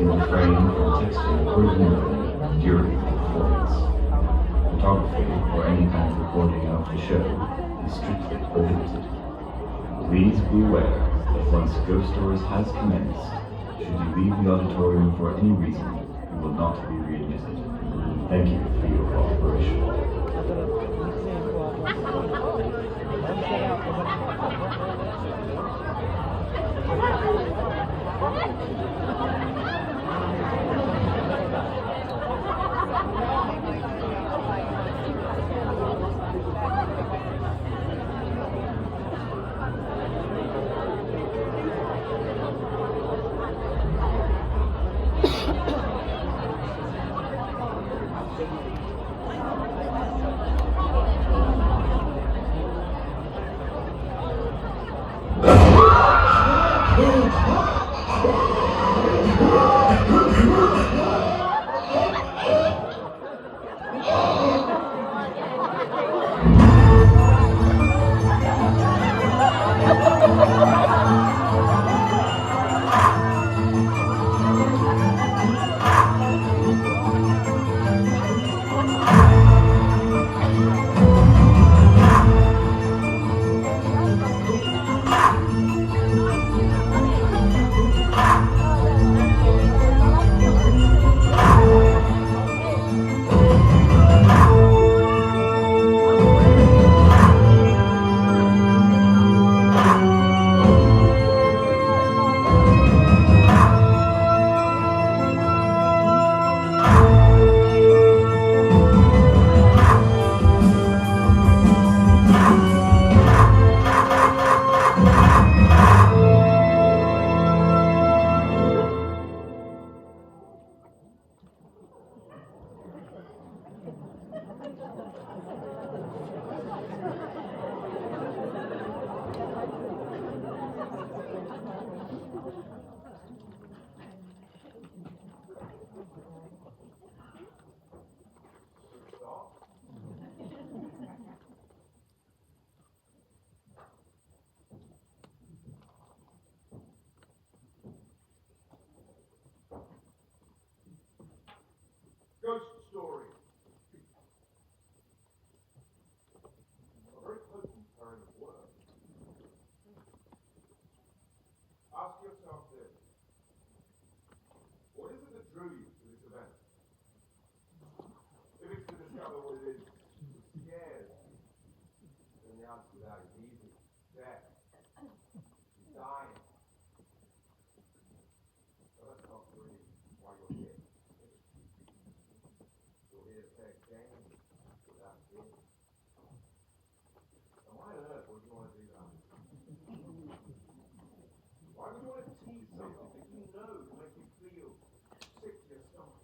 can refrain from texting or emailing during the performance. Photography or any kind of recording of the show is strictly prohibited. Please be aware that once Ghost Stories has commenced, should you leave the auditorium for any reason, you will not be readmitted. Thank you for your cooperation. Ghost Story. A very potent turn of words. Ask yourself this. What is it that drew you to this event? If it's to discover what it is that scares you, then the answer to that is easy. Death. Dying. But that's not really why you're here. You're here to play a game without fear. And why on earth would you want to do that? Why would you want to tease something that you know will make you feel sick to your stomach?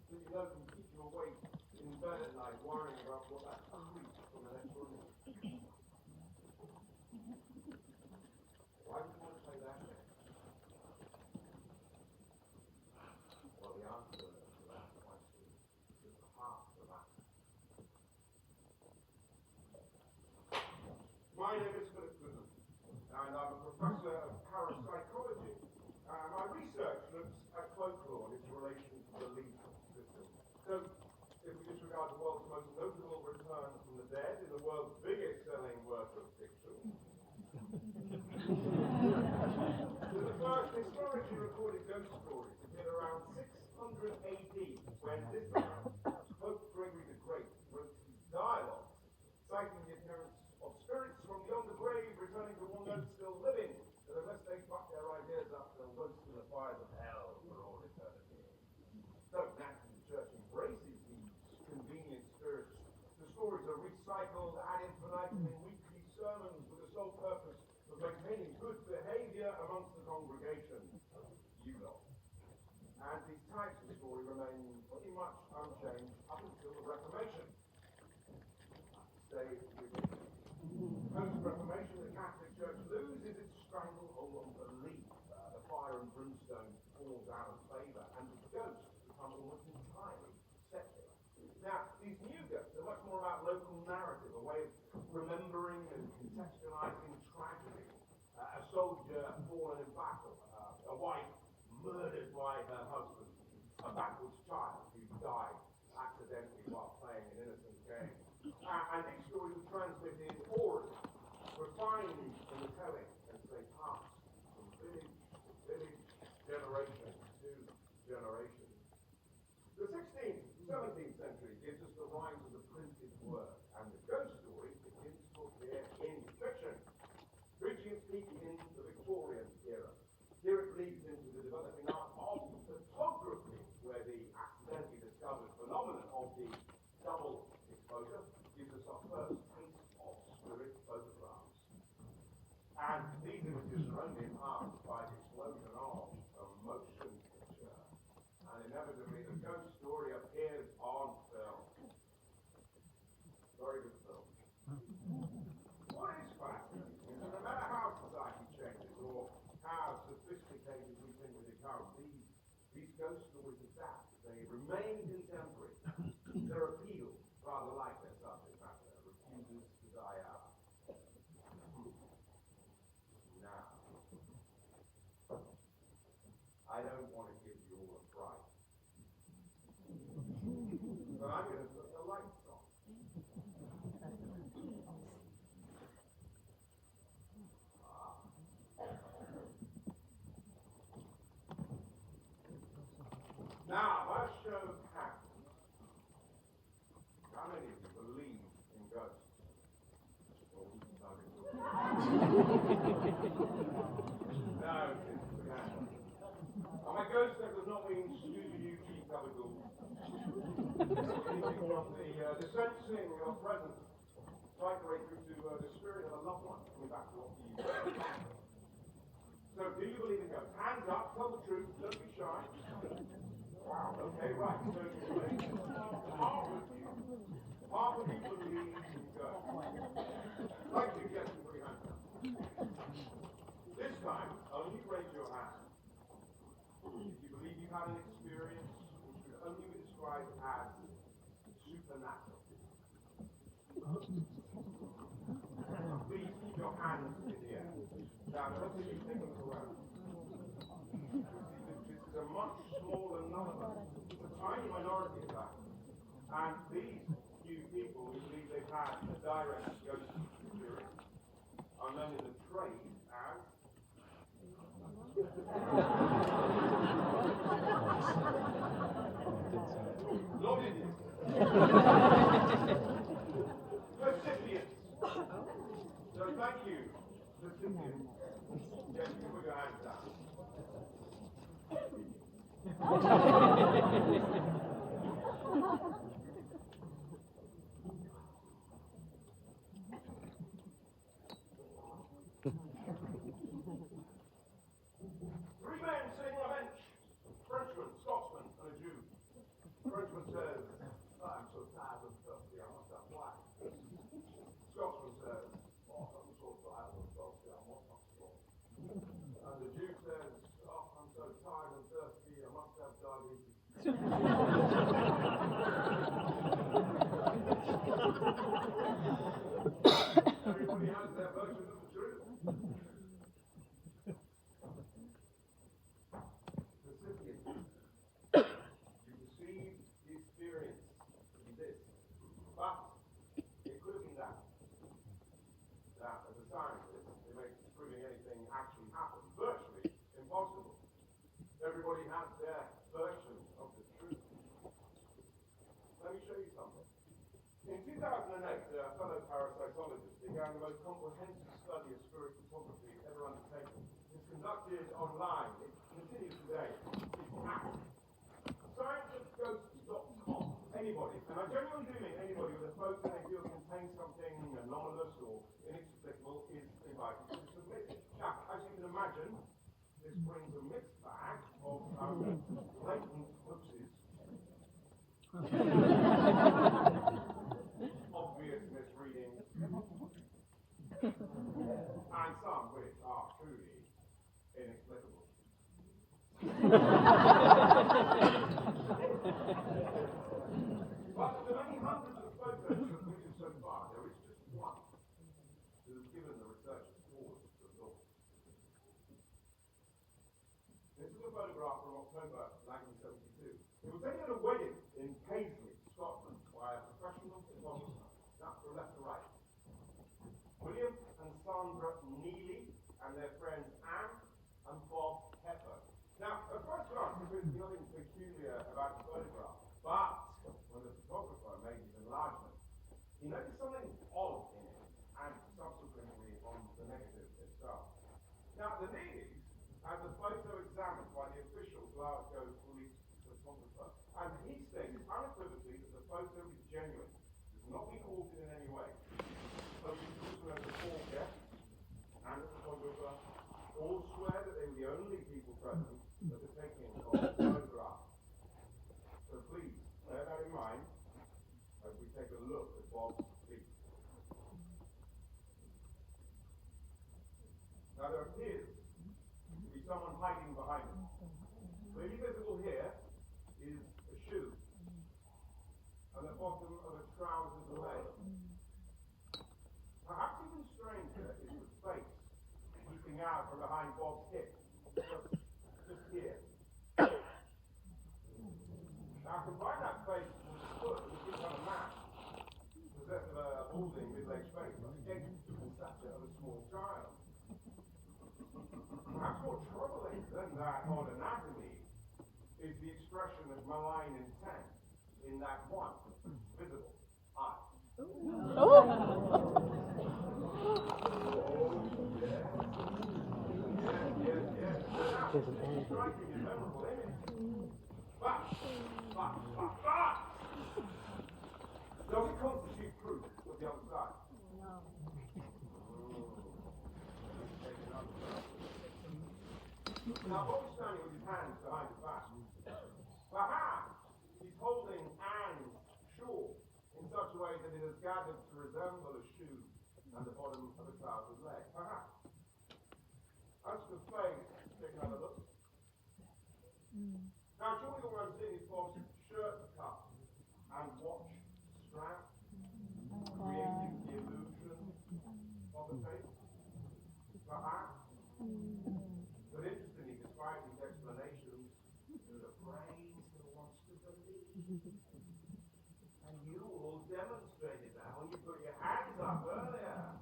That you know can keep you awake in bed at night worrying about what that creep from the next room is? Why would you want to play that game? Well, the answer to that question is the heart of the matter. My name is Philip Goodman, and I'm a professor of parapsychology. My research looks at folklore and its relation to belief system. So, if we disregard the world's most notable return from the dead in the world's biggest selling work of fiction, the first historically recorded ghost stories appeared around 600 AD, when this man, Pope Gregory the Great, wrote his dialogues, citing the appearance of spirits from beyond the grave returning to one that's still living, that unless they fuck their ideas up, they'll roast in the fires of hell for all eternity. So naturally, the church embraces these convenient spirits. The stories are recycled ad infinitum in weekly sermons with the sole purpose of maintaining good behavior amongst the congregation. You lot. And these types of story remain pretty much unchanged up until the Reformation. Stay with me. Post-Reformation, the Catholic Church loses its stranglehold on belief. The fire and brimstone falls out of favour, and the ghosts become almost entirely secular. Now, these new ghosts are much more about local narrative, a way of remembering and contextualising tragedy. A soldier fallen in battle, a wife murdered by her husband, a backwards child who died accidentally while playing an innocent game. And these stories were transmitted orally, refined in the telling as they passed from village to village, generation to generation. The 16th, 17th century gives us the rise of the printed word, and the ghost story begins to appear in fiction, reaching its peak in the Victorian era. Here it bleeds into the developing art of photography, where the accidentally discovered phenomenon of the double exposure gives us our first taste of spirit photographs. And these images are only enhanced by the explosion of a motion picture. And inevitably the ghost story appears on film. Very good film. What is fascinating is that no matter how society changes or how sophisticated we think we become, these ghost stories adapt. They remain contemporary. Their appeal, rather like their subject matter, refuses to die out. Now, I don't want to give you all a fright, but I'm going to put the lights on. Now, our show hands. How many of you believe in ghosts? No, and by ghost that does not mean Scooby-Doo cheap covered ghouls. Anything from the sensing of presence, right right through to the spirit of a loved one coming back to what you. So, do you believe in ghosts? Hands up, tell the truth, don't be shy. Wow, okay, right. So, half of you believe in ghosts. Right, you get some pretty hands up. This time, only raise your hand if you believe you had an experience which could only be described as supernatural. Please keep your hands in the air. Now, let's see you take a look around. This is a much smaller number. It's a tiny minority of that. And these few people who believe they've had a direct ghost experience are known in the trade as not Indians. Recipients. So thank you, recipients. Yes, you put your hands down. Three men sitting on a bench. Frenchman, Scotsman, and a Jew. Frenchman says, I'm so tired and thirsty, I must have wine. Scotsman says, I'm so tired and thirsty, I must have straw. And the Jew says, I'm so tired and thirsty, I must have diabetes. Everybody has their version of the truth. Recipient, you perceive the experience to be this, but it could have been that. Now, as a scientist, it makes proving anything actually happen virtually impossible. Everybody has their version of the truth. Let me show you something. In 2008, a fellow parapsychologist began the most comprehensive study of spirit photography ever undertaken. It's conducted online. It continues today. It's at scienceofghosts.com. Anybody, and I genuinely do mean anybody with a photo they feel contains something anomalous or inexplicable is invited to submit it. Now, as you can imagine, this brings a mixed bag of blatant hoaxes. Obvious misreadings, and some which are truly inexplicable. But of the many hundreds of photos submitted so far, there is just one that has given the researchers pause for thought. This is a photograph photograph from October 1972. It was taken at a wedding in Paisley, Scotland, by a professional photographer. That's from left to right. William and Sandra Neely and their friends Anne and Bob Pepper. Now, at first glance, there's nothing peculiar about the photograph, but when the photographer made his enlargement, he noticed something odd in it, and subsequently on the negative itself. Now, the Neelys had the photo examined by the official Glasgow police photographer, and he stated unequivocally that the photo is genuine, does not be altered in any way. So we also know the four guests and the photographer all swear that they were the only people present that were taking of the photograph. So please, bear that in mind as we take a look at Bob's feet. Now there appears to be someone hiding behind him. Clearly visible here is a shoe and the bottom of a trouser's leg. Perhaps even stranger is the face peeping out from behind Bob's hip, just here. Now combine that face with the foot and you have a man possessed of a balding middle-aged face, but again the stature of a small child. Perhaps more troubling than that odd anatomy is the expression of malign intent in that one visible eye. Striking and memorable image. But, does it constitute proof of the other side? No. Now, Bob is standing with his hands behind his back. Perhaps he's holding Anne's shawl in such a way that it has gathered to resemble a shoe and the bottom of a trouser's leg. Perhaps. As for the face, take another look. Now, surely what I'm seeing is Bob's shirt cuff and watch strap, creating the illusion of the face. Perhaps. But interestingly, despite these explanations, the brain still wants to believe. And you all demonstrated that when you put your hands up earlier.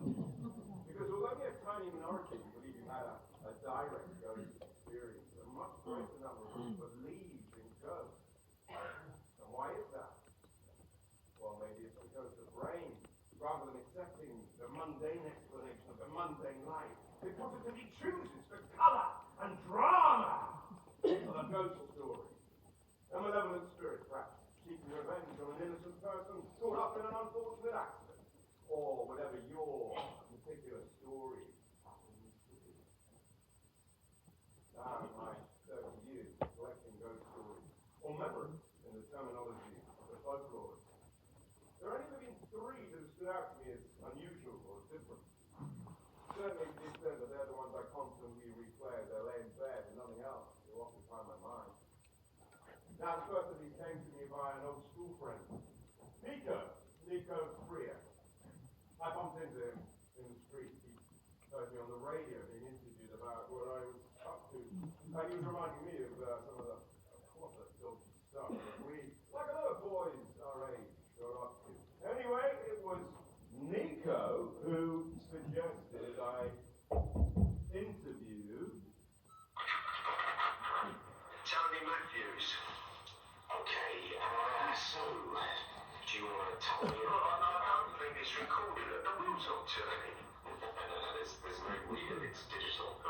Because although we have tiny minority who believe you had a direct ghost experience, a much greater number of people believe in ghosts. And why is that? Well, maybe it's because the brain, rather than accepting the mundane explanation of the mundane life, it positively chooses the colour and drama of a ghost story. A malevolent spirit, perhaps, seeking revenge on an innocent person caught up in an unfortunate accident, or whatever your particular story happens to be. Now, my 30 years collecting ghost stories, or memories in the terminology of the folklorists, there have only been three that have stood out to me as unusual or different. Certainly, to the extent that they're the ones I constantly replay as I lay in bed and nothing else will occupy my mind. Now, the first of these came to me by an old school friend, Nico Freer. I bumped into him in the street. He heard me on the radio being interviewed about what I was up to. And he was reminding me of some of the dodgy stuff that we, like a lot of boys our age, got up to. Anyway, it was Nico who suggested I interview Tony Matthews. Okay, so, do you want to tell me? I don't think it's recorded. The wheels on Tony. There's no wheel, it's digital.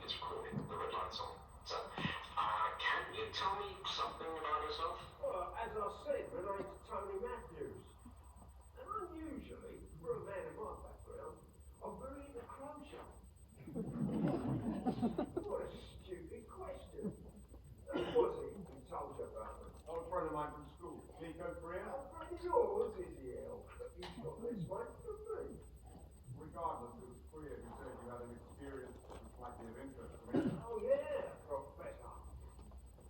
It's recorded, the red light's on. So, can you tell me something about yourself? Well, as I said, my name's Tony Matthews. And unusually, for a man of my background, I'm very into closure. What a stupid question. Was he? He told you about me. old friend of mine from school, Nico Freer. A friend of yours, is he, El? He's got this way from me. Regardless, it was Freer who said you had an experience that was likely of interest to me. Oh, yeah, Professor.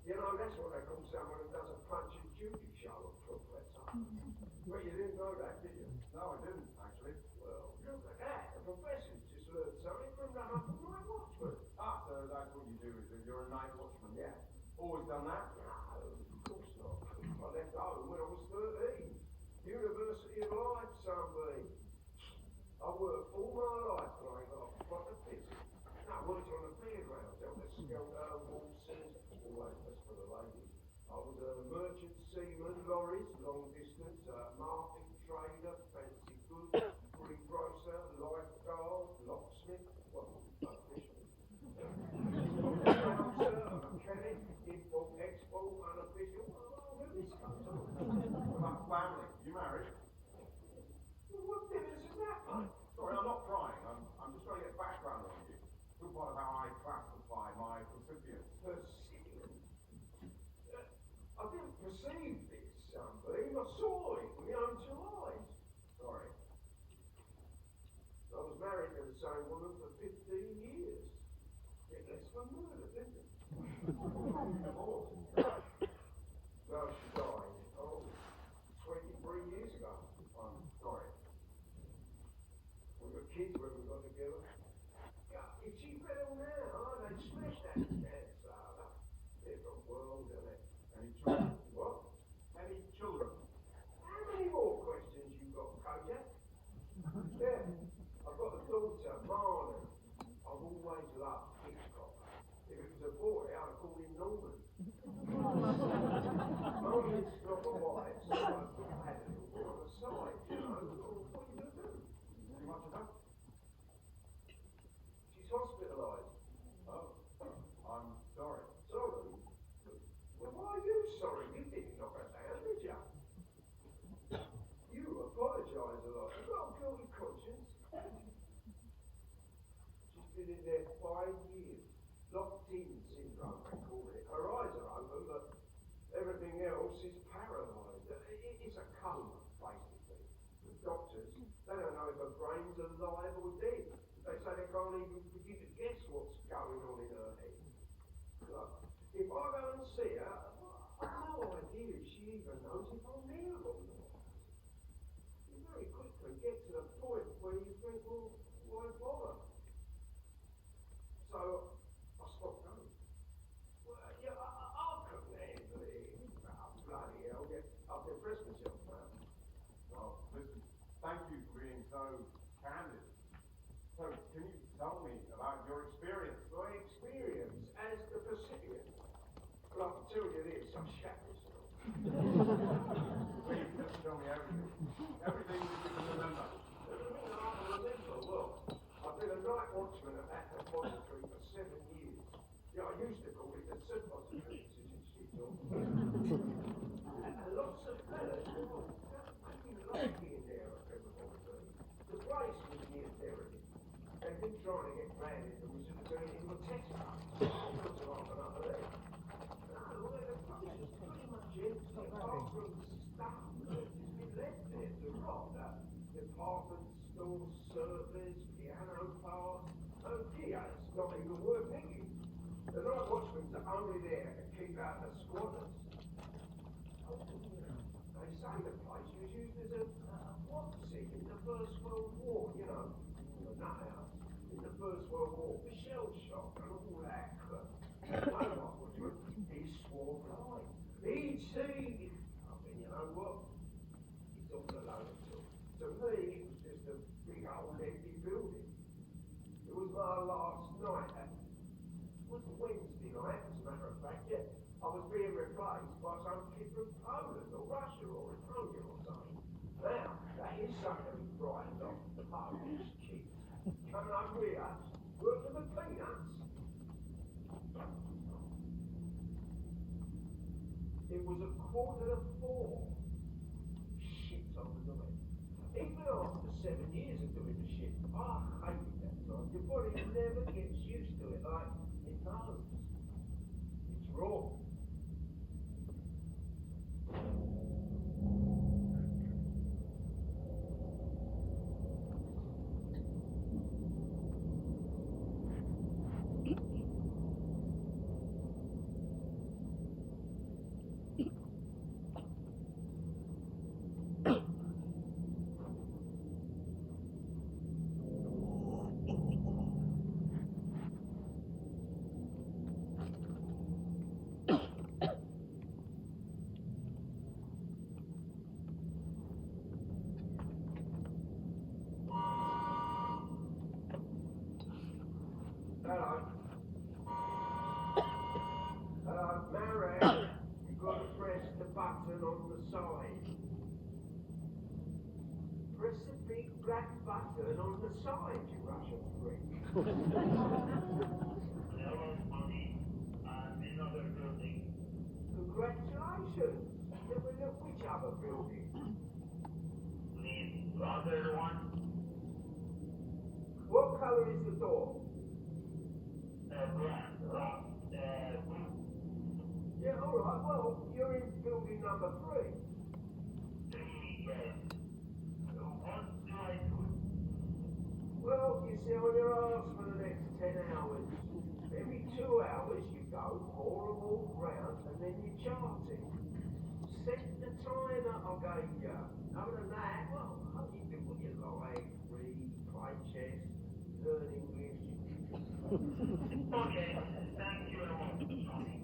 You know, that's what they call someone who does a Punch and Judy show, a professor. Well, you didn't know that, did you? No, I didn't, actually. Well, look at that. The professor's just learned something from none other than my Watford. So that that's what you do, is that you're a night watchman? Yeah. Always done that? No, of course not. I left home when I was 13. University of Life, Sunbeam. I worked all my life and I got quite a busy. No, I worked on the fairgrounds, out the Skelter, Walsons, always best for the ladies. I was a merchant seaman, lorries, long distance, market trader, fancy goods, greengrocer, lifeguard, locksmith, well, official. Announcer, a mechanic, import, export, unofficial. Oh, who this comes on? What about family? You married? Well, what difference is that, mate? Sorry, I'm not crying. I'm just trying to get background on you. Good part of how I classify my recipients. Percipient. I didn't perceive this, Sunbeam. I saw it with my own two eyes. Sorry. I was married to the same woman for 15 years. Get less for murder, didn't it? Divorced. No, she died. Oh, 23 years ago. I'm sorry. We were kids when we got together. Yeah, if she fell now, they'd smash that cancer. Different world, isn't it? Any children? What? Any children? How many more questions you got, Kojak? Yeah, I've got a daughter, Marlon. I've always loved Hitchcock. If it was a boy, I'd have called him Norman. Marlon's not my wife, so I've had a little bit on the side, you know. What are you going to do? Too much of that? She's hospitalised. Oh, I'm sorry. Sorry? Well, why are you sorry? You didn't knock her down, did you? You apologise a lot. You've got a guilty conscience. She's been in there 5 years. Locked in syndrome, they call it. Her eyes are open, but everything else is paralysed. It's a coma, basically. The doctors, they don't know if her brain's alive or dead. They say they can't even begin to guess what's going on in her head. Look, if I go and see her, I've no idea if she even knows if I'm there or not. You very quickly get to the point where you think, well, why bother? So, I stopped going. Well, yeah, I couldn't handle it. Oh, bloody hell, yeah, I've depressed myself now. Well, listen, thank you for being so candid. So, can you tell me about your experience? My experience as the Pacific. Well, I can tell you this, I'm shat myself. Please just tell me everything. Everything that you can remember. Everything that I can remember, well, I've been a night watchman at that depository for 7 years. Yeah, I used to call it the suppository, since it's shit on. And lots of fellas, well, fucking like being there at the depository. The place was near therapy. They've been trying to get granted that we should have turned it into a test case. Not to half another leg. No, well, the place was pretty much empty apart from stuff that has been left there to rot. Department stores, servers, piano parts. Oh dear, it's not even worth thinking. The night watchmen's are only there to keep out the squatters. Oh, they say the place was used as a boxing in the First World War, you know. Well, not ours. In the First World War, the shell shock and all that. My night watchman, he swore blind. He'd seen. I mean, you know what? It's all a load of talk. To me, it was just a big old empty building. It was my last night. It was Wednesday night, as a matter of fact, yeah. I was being replaced by some kid from Poland or Russia or Estonia or something. Now, that is something to be frightened of. Polish kids. Coming over here, working for peanuts. It was 4:15. Shit on the night. Even after 7 years of doing the shit, I hated that time. Your body never gets used to it like it knows. It's raw. button on the side. Press the big black button on the side, you Russian freak. Hello, Money. I'm in another building. Congratulations. Yeah, but look, which other building? The other one? What colour is the door? Brown. Yeah, all right. Well, you're in building number 3. Yes. What do I do? Well, you sit on your arse for the next 10 hours. Every 2 hours you go for a walk round and then you chart it. Set the timer I gave you. Other than that, well, you do what you like. Read, play chess, learn English. Okay. Thank you very much, Money.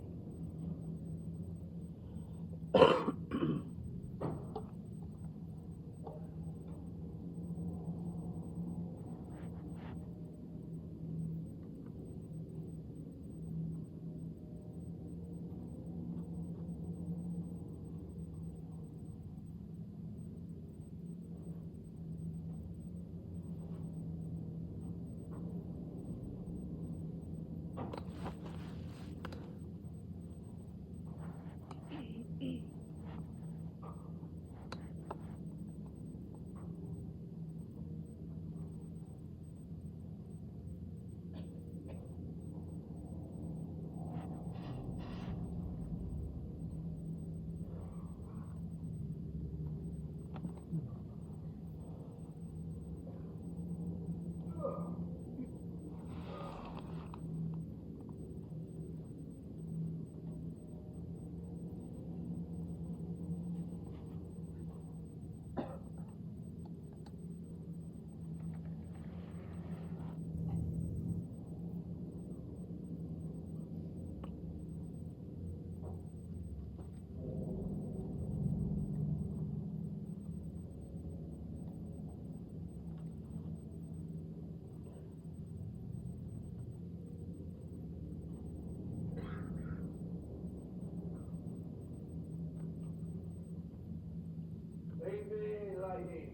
Evening, ladies.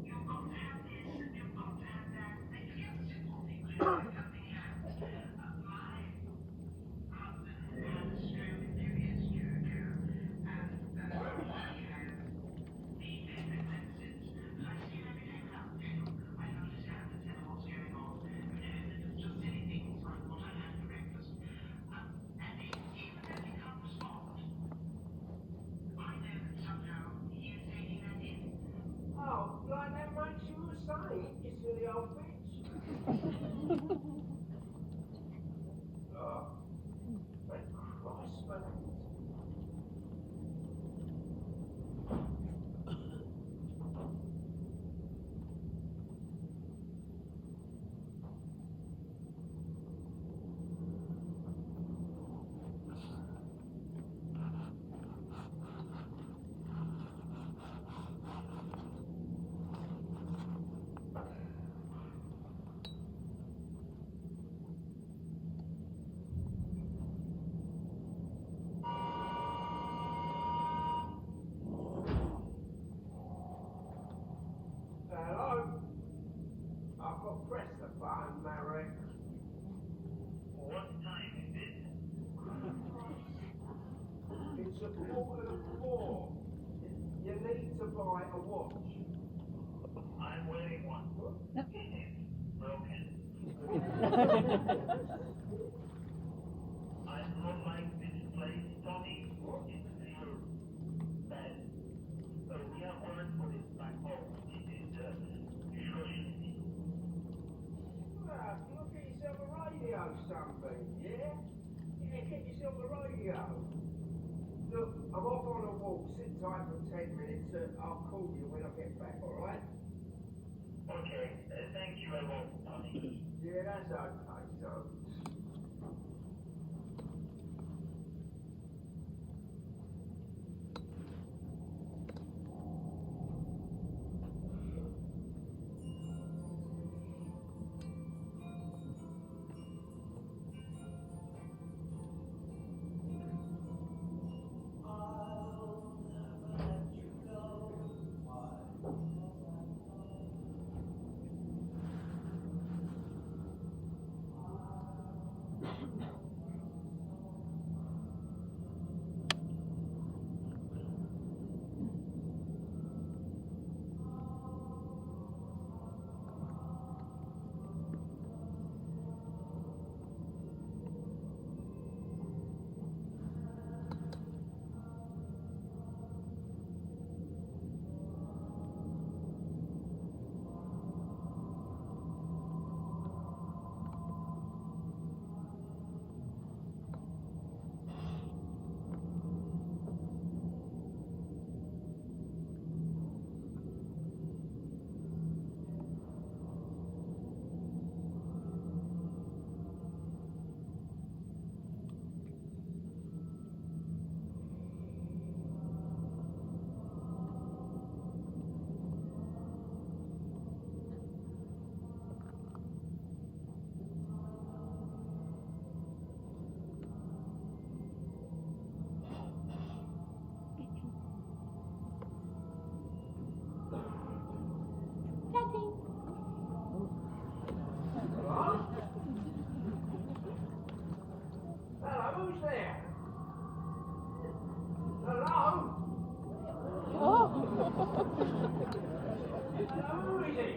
You've got to have this, you've got to have that. They feel supporting. Oh, like that makes you a saint, you silly old bitch. Oh, thank Christ for that. Hello? I've got press the button, Marek. What time is it? It's 3:45. You need to buy a watch. I'm wearing one. It is broken. I don't like this place, Tony. It feels bad. We have words for this back home. It is socialist. Well, you get yourself a radio, something, yeah? Yeah, get yourself a radio. Look, I'm off on a walk. Sit tight for 10 minutes. I'll call you when I get back, alright? Okay, thank you, I won't, Tony. Yeah, that's okay, son. Hello? Hello, who's there? Hello? Hello, who is it?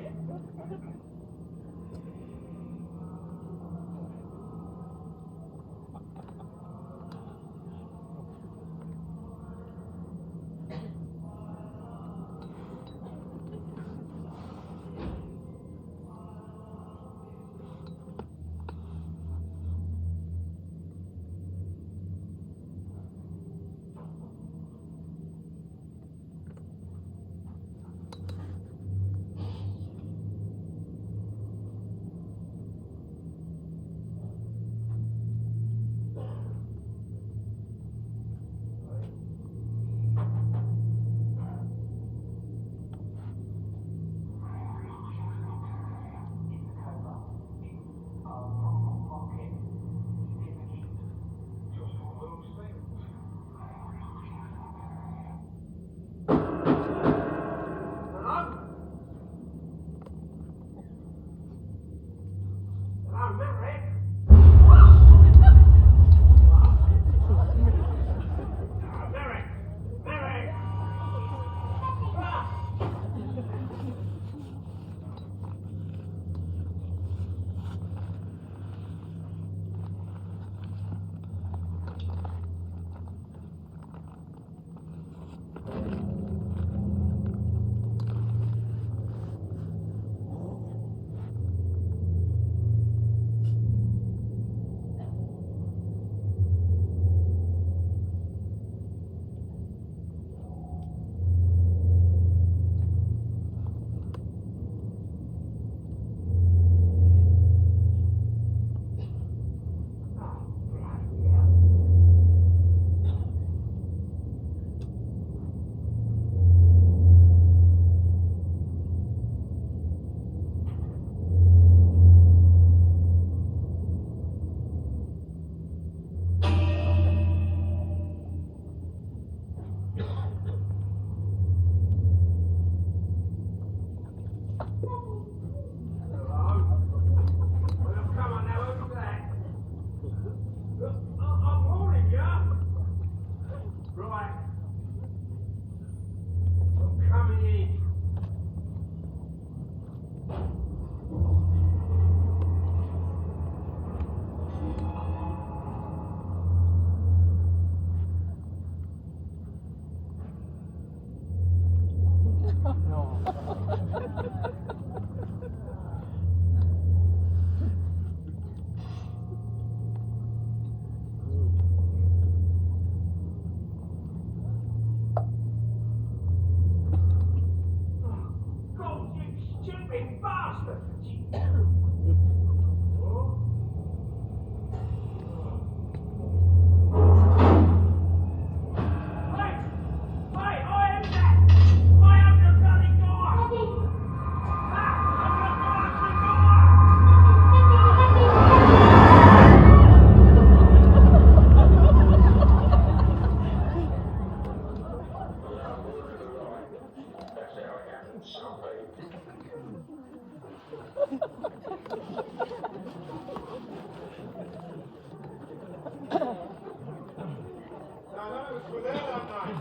Now, none of us were there that night.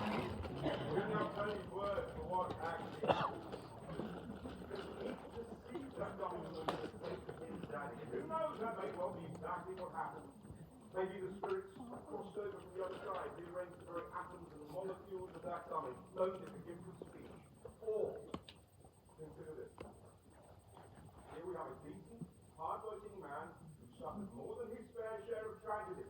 We didn't have Tony's word for what actually happened. That document was his daddy. Who knows, that may well be exactly what happened. Maybe the spirits crossed over from the other side, rearranged the very atoms and molecules of that dummy, loaded the gift of speech. Or, consider this. Here we have a decent, hard-working man who suffered more than his fair share of tragedy.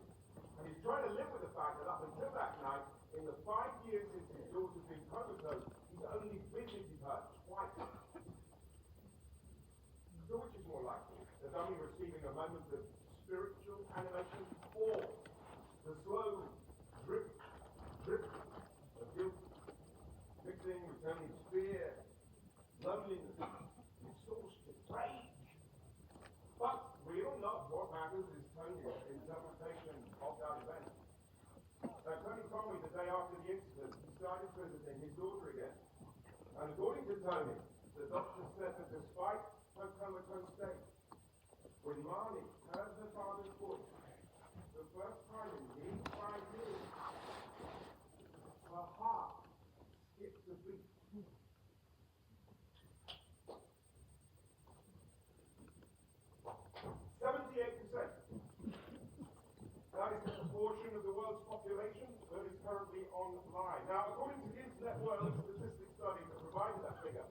And he's trying to live with the fact that up until that night, in the 5 years since his daughter's been comatose, he's only visited her twice. So which is more likely? The dummy receiving a moment of spiritual animation, or the slow drip, drip of guilt, mixing, returning fear, loneliness, exhaustion, rage. But real, not what matters, is Tony's interpretation of that event. Tony told me the day after the incident, he started visiting his daughter again. And according to Tony, the doctor said that despite her comatose state, when Marnie heard her father's voice, the first time in nearly 5 years, her heart skipped a beat. 78%. That is the proportion of the world's population that is currently online. Now, according to the Internet World Statistics Study that provided that figure,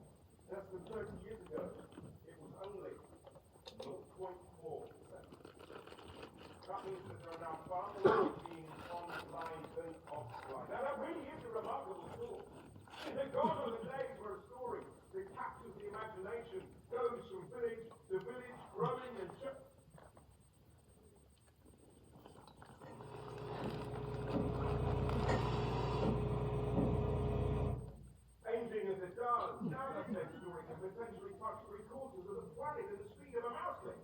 less than 30 years ago, it was only 0.4%. That means that there are now far more being online than offline. Now, that really is a remarkable thought. Gone are the days where a story that captures the imagination goes from village to village, growing and changing as it does. Now that same story can potentially touch 3/4 of the planet at the speed of a mouse click.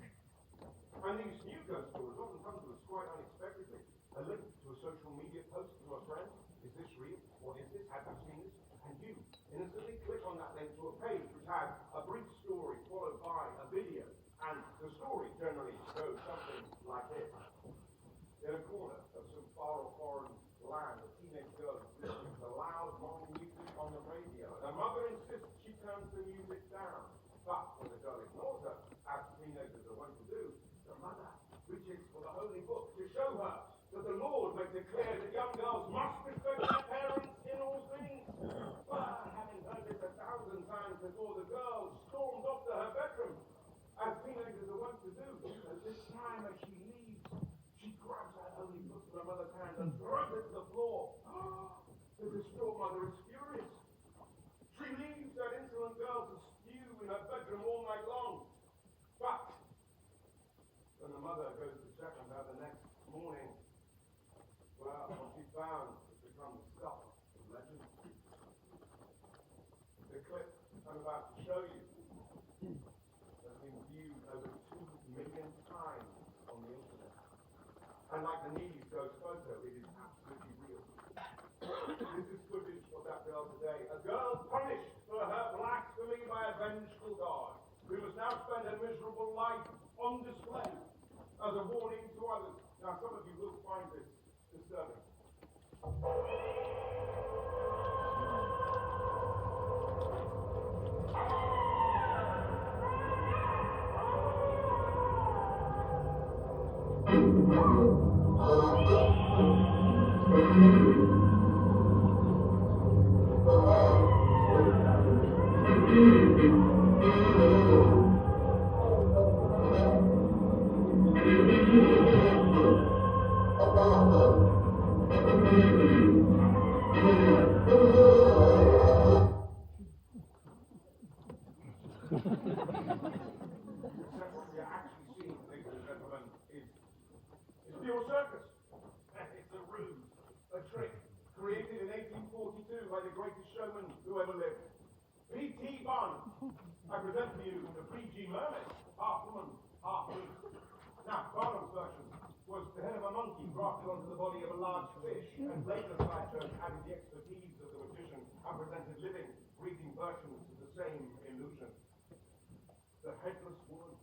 And these new ghost stories often come to us quite unexpectedly. A link to a social media post to a friend. Is this real? What is this? Have you seen this? And you innocently click on that link to a page which has a brief story followed by a video. And the story generally goes something like this. In a corner of some far-off foreign land, a teenage girl is listening to loud morning music on the radio. Her mother insists she turns the music down. But when the girl ignores her, as teenagers are wont to do, the mother reaches for the holy book to show her that the Lord makes it clear that young girls must respect their parents in all things. But having heard this 1,000 times before, the girl stormed off to her bedroom, as teenagers are wont to do. And this time, as she leaves, she grabs that holy book from her mother's hand and throws it to the floor. The distraught mother is furious. She leaves that insolent girl to stew in her bedroom all night long. But when the mother goes to check on her the next morning, well, what she found has become the stuff of legend. The clip I'm about to show you has been viewed over 2 million times on the internet. And like the Neely's ghost photo, it is absolutely real. This is footage of that girl today. A girl punished for her blasphemy by a vengeful God, who must now spend her miserable life on display as a warning to others. Now, some of you will find this disturbing. gentlemen who ever lived. P.T. Barnum. I present to you the P.G. Mermaid, half woman, half moose. Now, Barnum's version was the head of a monkey grafted onto the body of a large fish, and later Sideshow added the expertise of the magician and presented living, breathing versions of the same illusion. The headless woman.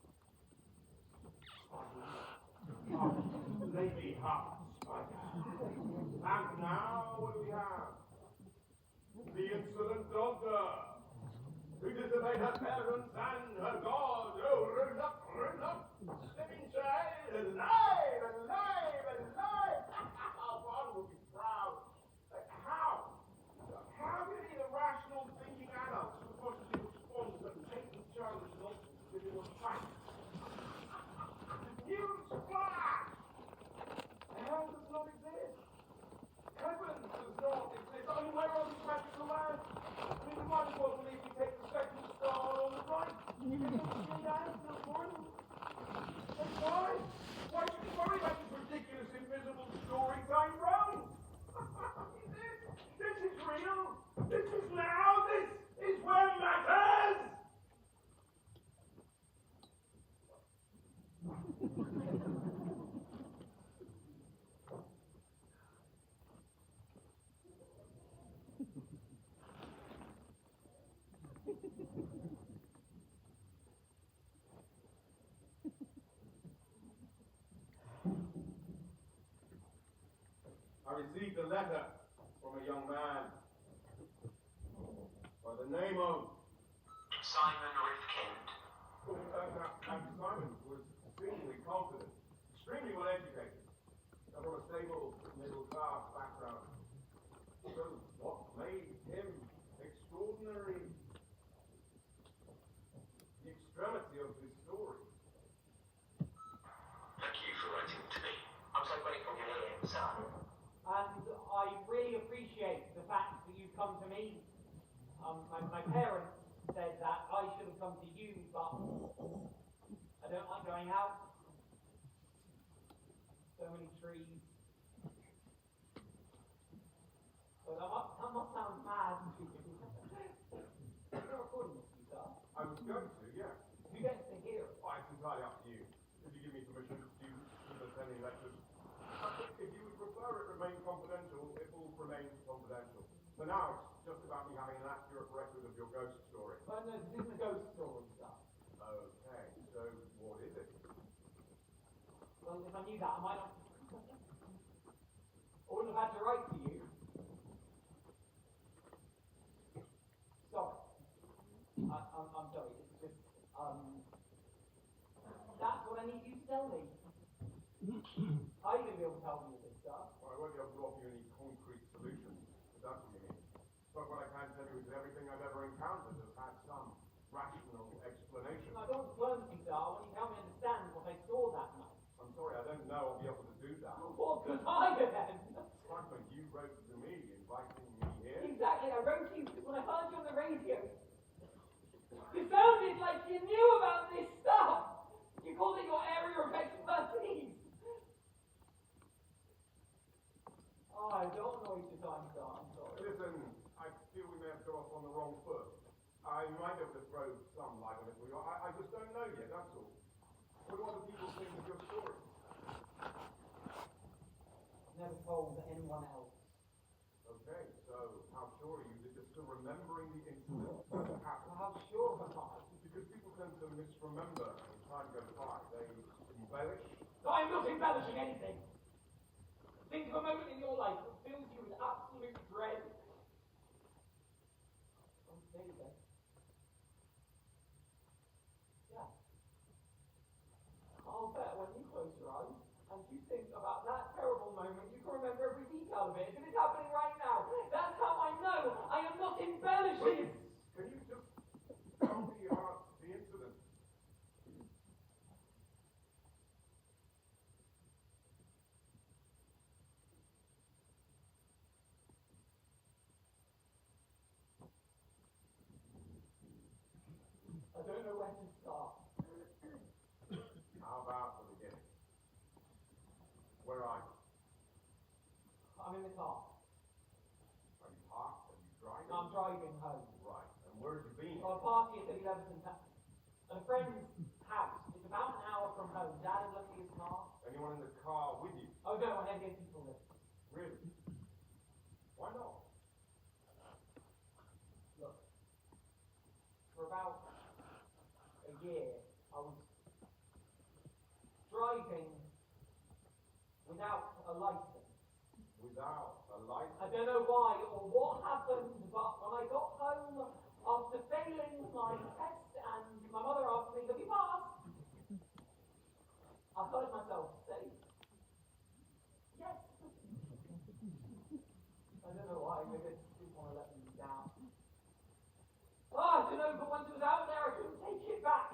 Lady Heart Spider. And now what do we have? The insolent doctor, who disobeyed her parents and her God. Oh, run up, slipping child, alive, alive, alive. Our father will be proud. How? How did any rational thinking adults possibly respond to Satan's childish nonsense if it was fact? News flash! Hell does not exist. Heaven does not exist. I mean, where are these magical lands? I mean, we might as well believe we take the second star on the right. You can see that, no point. That's why. Why should we worry about this ridiculous invisible story time wrong? This is real. This is now. This is where matters. I received a letter from a young man by the name of Simon Rifkind. and Simon was extremely confident, extremely well educated, and from a stable middle class background. So what made him extraordinary? The extremity of his story. Thank you for writing to me. I'm so grateful you're here, son. And I really appreciate the fact that you've come to me. My parents said that I should have come to you, but I don't like going out. So many trees. But that must sound mad to you. You're recording this, you sir. I was going to, yeah. You get to hear it. It's entirely up to you. If you give me permission to give us any lectures. If you would prefer it remain confidential, it will remain confidential. For now, it's just about me having an accurate record of your ghost story. But no, this is a ghost story, sir. Okay, so what is it? Well, if I knew that, I might not. I wouldn't have had to write to you. Sorry. I'm sorry. It's just, that's what I need you to tell me. Are you going to be able to tell me this stuff? Well, I won't be able to offer you any concrete solutions, if that's what you mean. But what I can tell you is that everything I've ever encountered has had some rational explanation. I don't want to, sir. I want you to help me understand what I saw that night. I'm sorry, I don't know I'll be able to do that. What could I have then? Simon, you wrote to me inviting me here. Exactly. I wrote to you when I heard you on the radio. You sounded like you knew about this stuff. You called it your area of expertise. Oh, I don't know each time, sir. I'm sorry. Listen, I feel we may have got off on the wrong foot. I might be able to throw some light on it for you. I just don't know yet, that's all. What do other people think of your story? Never told anyone else. Okay, so how sure are you that you're still remembering the incident that happened? Well, how sure am I? Because people tend to misremember as time goes by. They embellish. No, I'm not embellishing anything. Think of a moment in your life that fills you with absolute dread. Oh, there you go. Yeah. I'll bet when you close your eyes and you think about that terrible moment, you can remember every detail of it. If it's happening right now, that's how I know I am not embellishing. Can you just tell me the incident? I don't know where to start. How about the beginning? Where are you? I'm in the car. Are you parked? Are you driving? I'm driving. At a friend's house. It's about an hour from home. Dad had left me his car. Anyone in the car with you? Oh no, I never get people live. Really? Why not? Look, for about a year, I was driving without a license. Without a license? I don't know why or what happened, but when I got home after failing my test and my mother asked me, "Have you passed?" I heard myself say, "Yes." I don't know why, maybe I just didn't want to let them down. Oh, I don't know, but once it was out there, I couldn't take it back.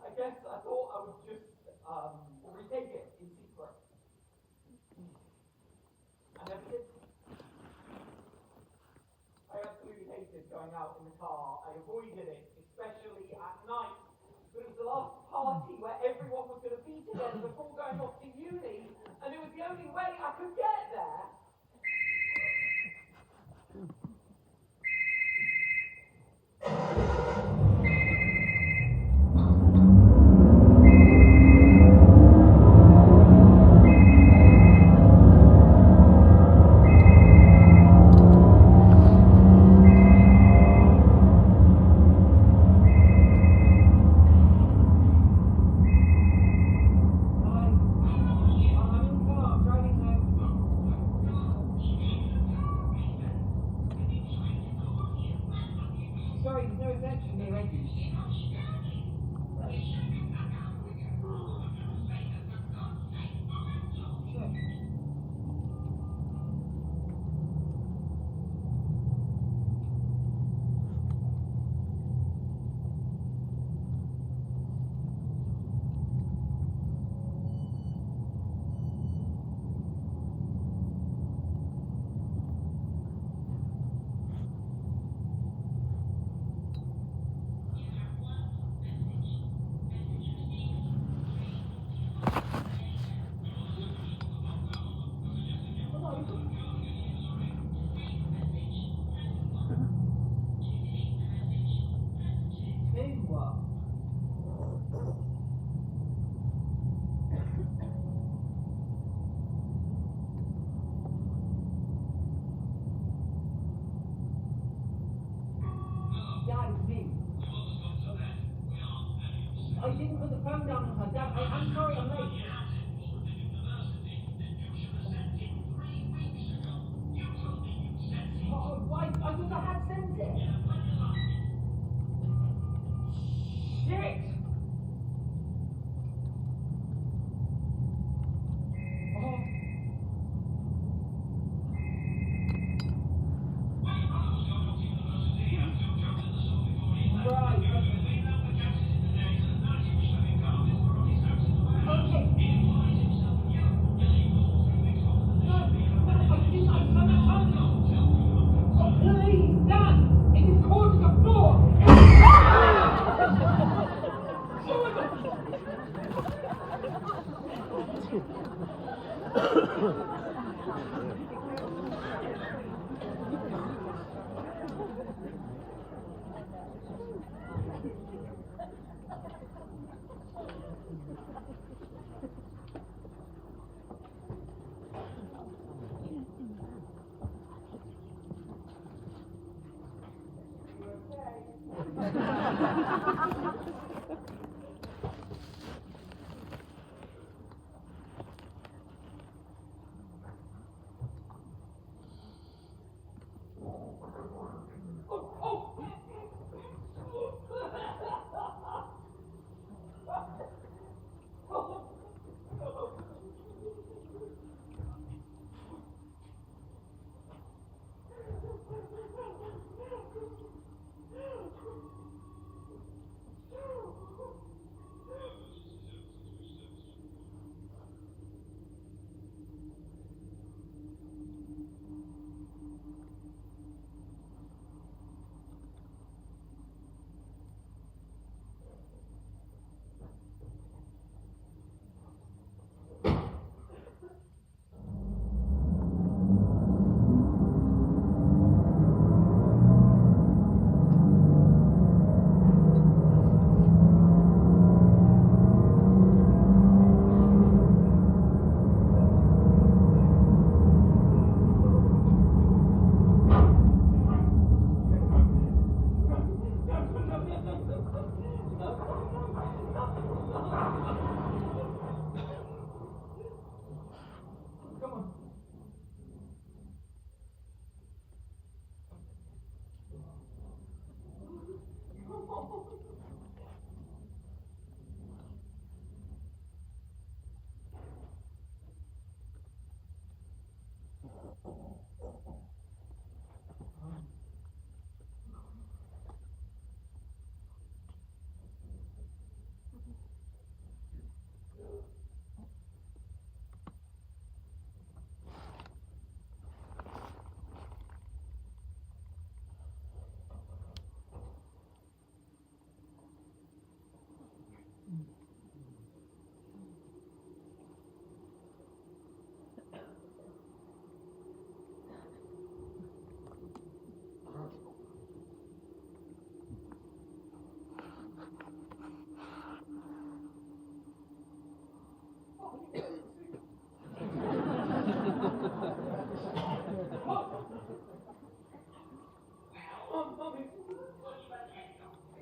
I guess I thought I would just retake it in secret. I never did. I absolutely hated going out in the car. I avoided it, especially at night. But it was the last party where everyone was going to be together before going off to uni, and it was the only way I could get there. Sorry, there's no reception near Edges. Dad, it's me. I didn't put the phone down on her. Dad, I'm sorry I'm late. Oh, why? I thought I had sent it. Shit!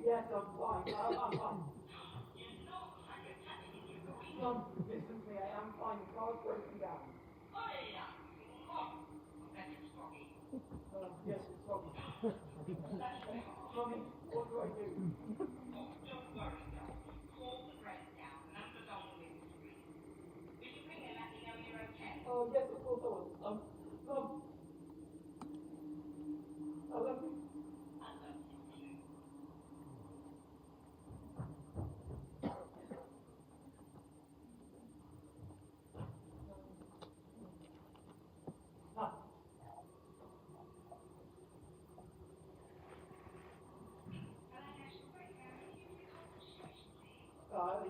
Yes, I'm fine. I'm fine. Mum, listen to me. I am fine. The car's broken down. Yes, it's foggy. Mummy, what do I do? Oh, yes, of course I will. Mum. I love you.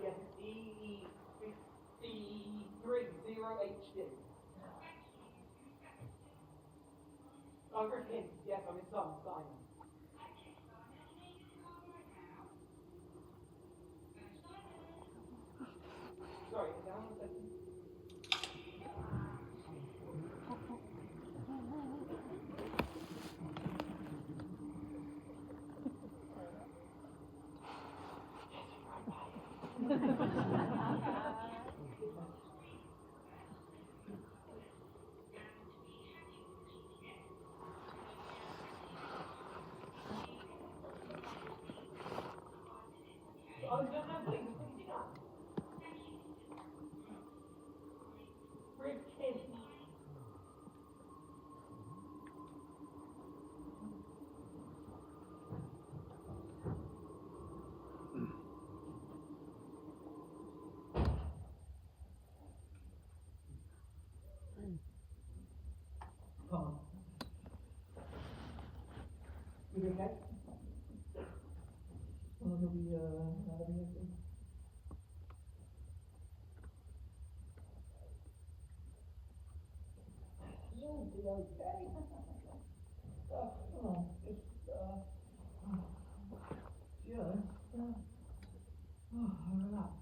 Yes, EE530HD. I'm Rick Hint. Yes, I'm his son, Simon. Sorry, down a second. Oh, no, please, do not. Rick Hint. You okay? How do we open? You'll be okay. Come on, just, relax.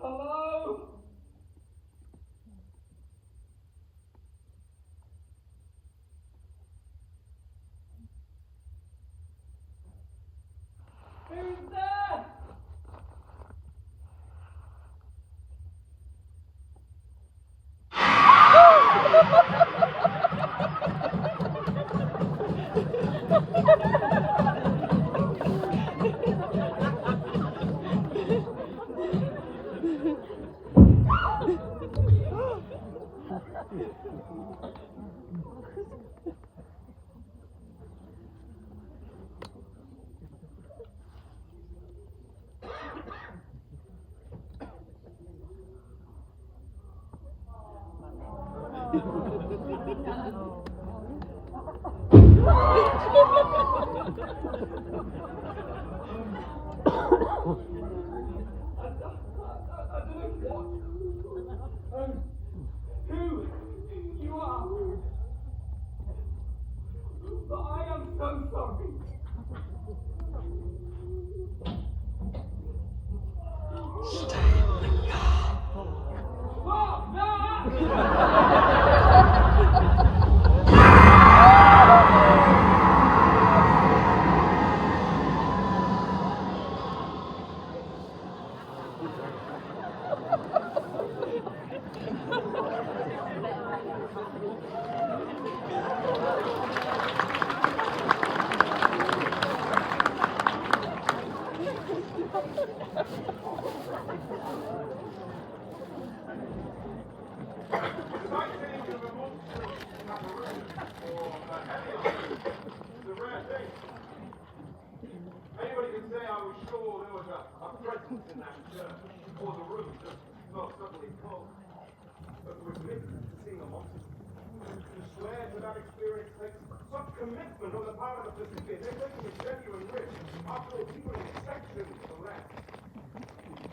Hello? Who's there? Who you are, but I am so sorry. Stay in the car. Oh, no! Sightseeing of a monster in that room or a helicopter is a rare thing. Anybody can say I was sure there was a declared that that experience takes such commitment on the part of the Pacific. They're taking a genuine risk. After all, people in sections of the left.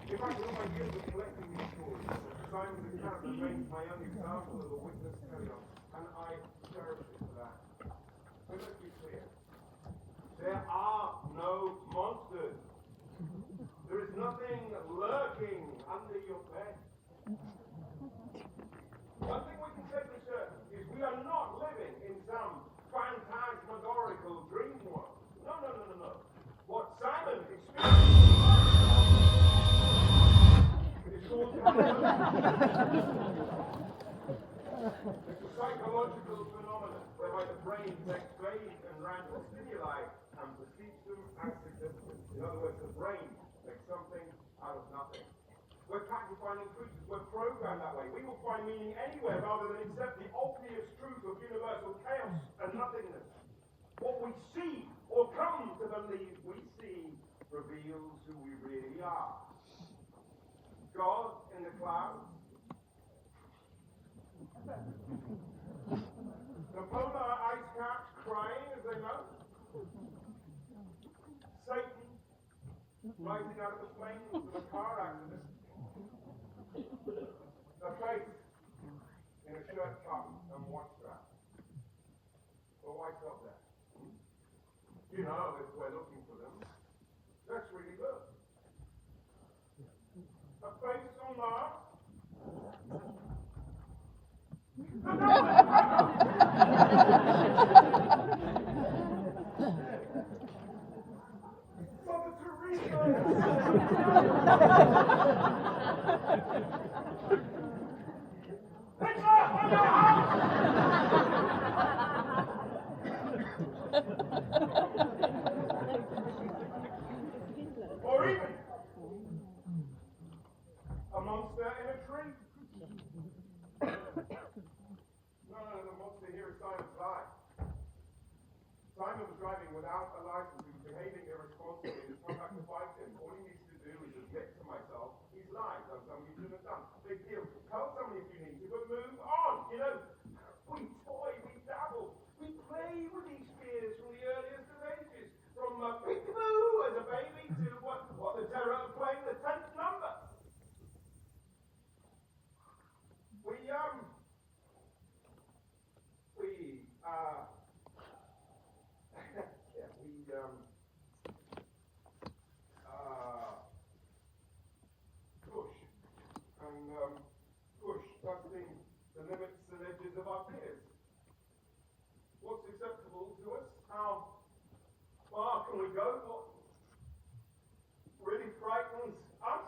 In fact, all my years of collecting these stories, Simon's account remains my only example of a witness tale, and I cherish it for that. But let's be clear. There are no monsters. There is nothing lurking under your bed. One thing we can say for certain is we are not living in some phantasmagorical dream world. No. What Simon experienced is called it's a psychological phenomenon whereby the brain takes vague and random stimuli and perceives them as significant. In other words, the brain makes something out of nothing. We're pattern-finding creatures. We're programmed that way. We will find meaning anywhere rather than accept the obvious truth of universal chaos and nothingness. What we see, or come to believe we see, reveals who we really are. God in the clouds. The polar ice caps crying as they melt. Satan rising out of the flames of a car accident. The face in a shirt cuff and watch strap. Well, why stop there? You know, if we're looking for them, that's really good. A face on Mars. Mother Or even a monster in a tree. No, the monster here is Simon's life. Simon was driving without a license. He was behaving irresponsibly. It's not like to fight him. All he needs to do is admit to myself he's lied on something he shouldn't have done. Big deal. Tell somebody if you need to, but move on. You know, we toy, we dabble, we play with these fears from the earliest of ages. From peekaboo as a baby to what the terror of playing the 10th number. Push, testing the limits and edges of our fears. What's acceptable to us? How far can we go? What really frightens us?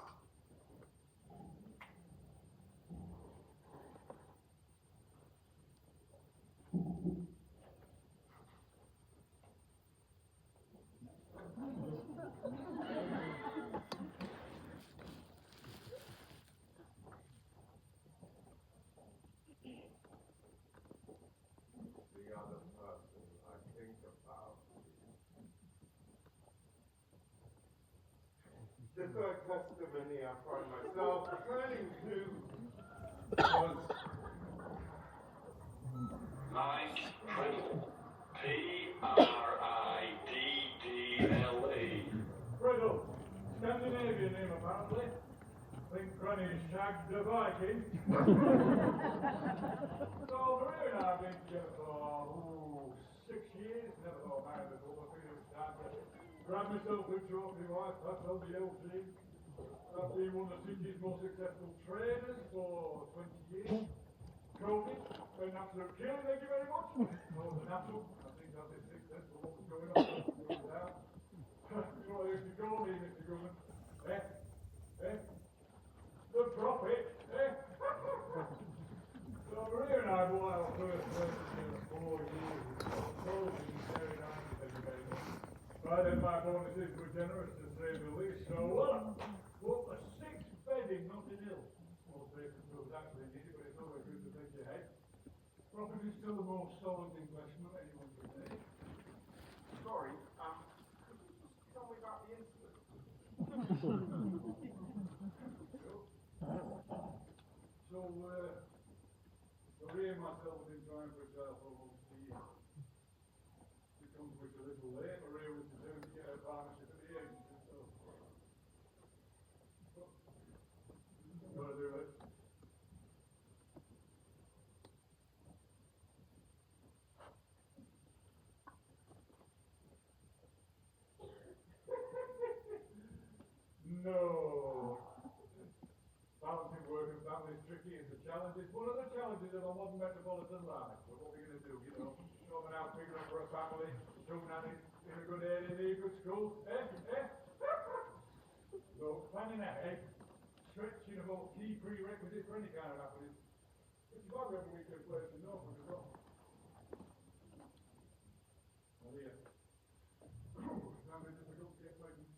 The third testimony I find myself returning to was Mike Priddle. P-R-I-D-D-L-E. Priddle. Scandinavian name apparently. Think Granny shagged the Viking. So Maria and I have been together for 6 years. Never got married before. I figured it was time to grab myself a trophy wife. That's LBLG. I've been one of the city's most successful traders for 20 years. COVID, an absolute kill, thank you very much. No, the natural. I think that's his sixth sense of what was going on. You know what used to call me, Mr. Goodman? The prophet, So Maria and I bought our first place together 4 years ago. Totally very nice, thank you very much. Right then, my bonuses were generous to say the least. So what a 6-bedding Notting Hill. Most places will actually need it, but it's always good to think ahead. Property is still the most solid investment anyone can make. sorry. Could you just tell me about the incident? So, Maria and myself have been trying for a while for And it's one of the challenges of a modern metropolitan life. So what we're going to do, you know, coming out picking up for a family, two nannies in a good area, near a good school, So planning ahead, stretching about key prerequisites for any kind of happening. It's about every weekend place in Norfolk as well. Well, yeah. Can be difficult to get pregnant.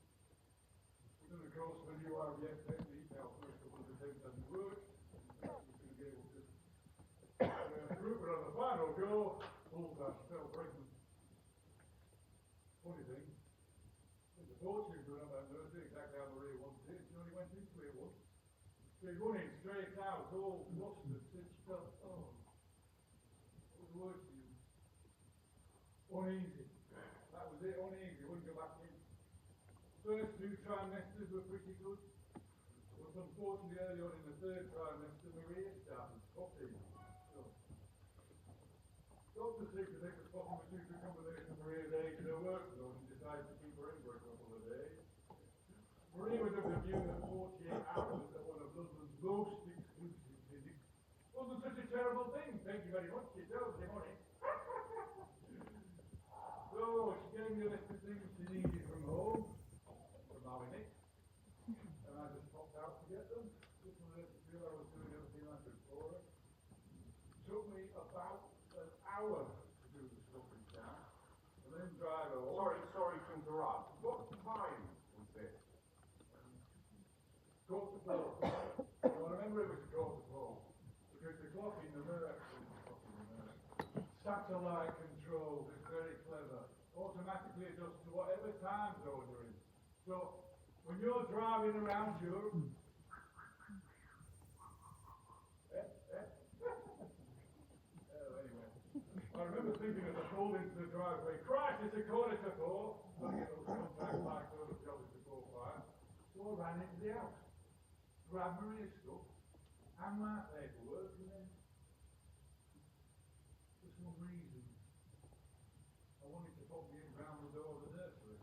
And of course, when you are yet technique, now first couple of attempts doesn't work. You're going to be able to through, but on the final go, all that fell pregnant. Funny thing, the fortune going on that nursery, exactly how Maria wanted it, she only went into it once. She's running straight out, all flustered, since she felt, oh, what was the word to you? Uneasy. That was it, uneasy, wouldn't go back in. First two trimesters were pretty good, but unfortunately early on in the third trimester, Maria started coughing. Doctors seem to think the problem was due to a combination of Maria's age and her workload and decided to keep her in for a couple of days. Maria was of the view that 48 hours at one of London's most exclusive clinics wasn't such a terrible thing. Thank you very much, she tells you money. So she gave me a list of things she needed from home, from our next, and I just popped out to get them. Just wanted to feel I was doing everything I could for her. Took me about an hour to do the stuffing down, and then drive home. Sorry to interrupt. What time was this? Quarter to four. Well, I remember it was a quarter to four, because the clock in the nurse, satellite controlled, is very clever. Automatically adjusts to whatever time zone you're in. So, when you're driving around Europe, anyway, I remember thinking as I pulled into the driveway, Christ, it's a quarter to four. I get those contacts like those jobs before 5. So I ran into the house, grabbed Maria's stuff, and my paperwork, and then, for some reason, I wanted to pop me in round the door of the nursery.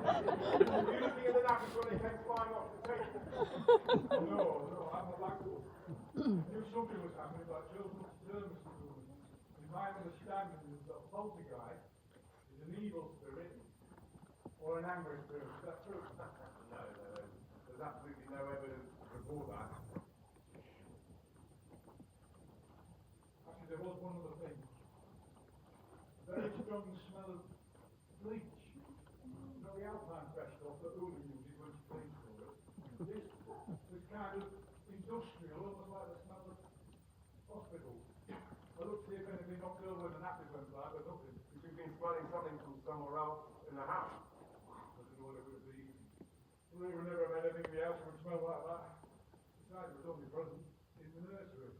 You're looking at the nappies when they take flying climb off the table. No, I'm not like that. I knew something was happening, but I chose not to turn, Mr. Goodman. In my understanding, the poltergeist is an evil spirit or an angry spirit. Is that true? No. There's absolutely no evidence to support that. Actually, there was one other thing. A very strong smell of bleach. You know the Alpine fresh stuff that Una uses when she cleans for us? This kind of industrial, almost like the smell of hospital. I looked to see if anything knocked over when the nappies went by, but nothing. You've been smelling something from somewhere else in the house. I don't know what it would be. We were never had anything in the house that would smell like that. Besides, it was only present in the nursery.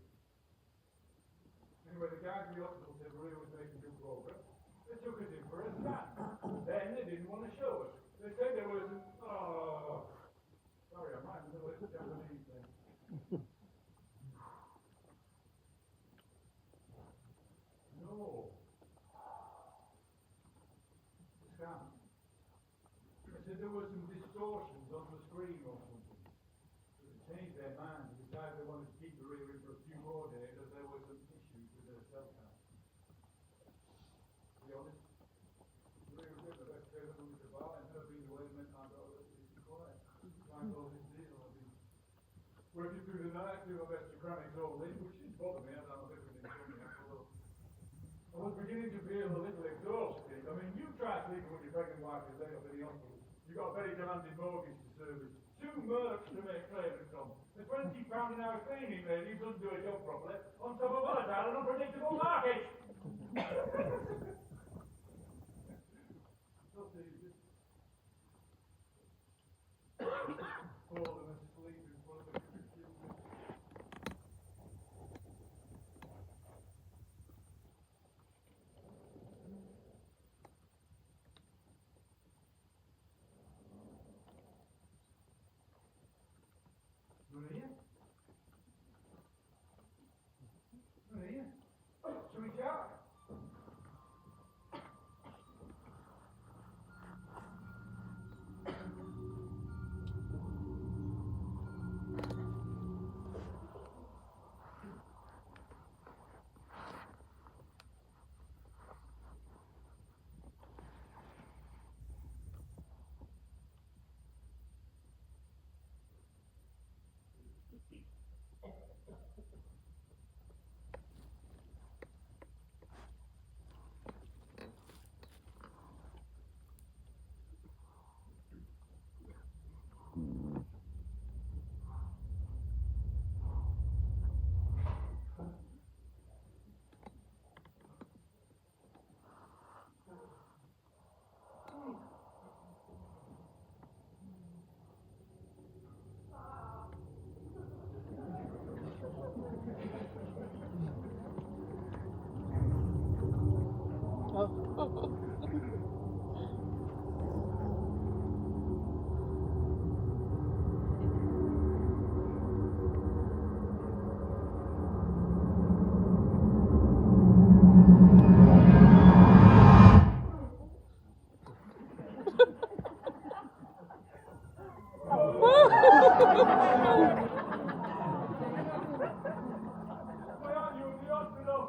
Anyway, the guys in the hospital said Maria was making good progress. They took us in for a scan. Then they didn't want to show us. They said there was sorry, I'm right in the middle of the Japanese thing. No. Scan. They said there were some distortions on the screen or something. So they changed their mind and decided they wanted to keep the rear in for a few more days as there were some issues with their cell count. To be honest, Maria was the best favorite number to buy, and her being away meant I got a little bit quiet. Try and close this deal. I've been working through the night, doing my best to cram it all in, which didn't bother me. I don't have everything coming out, although I was beginning to feel a little exhausted. I mean, you try sleeping with your pregnant wife is laid up in the hospital. You've got a very demanding mortgage to service. 2 mercs to make payments on. The £20 an hour cleaning lady who doesn't do a job properly, on top of volatile and unpredictable market. Not easy. Falling asleep in front of the computer. Maria? Maria? Sweetheart? Why aren't you in the hospital?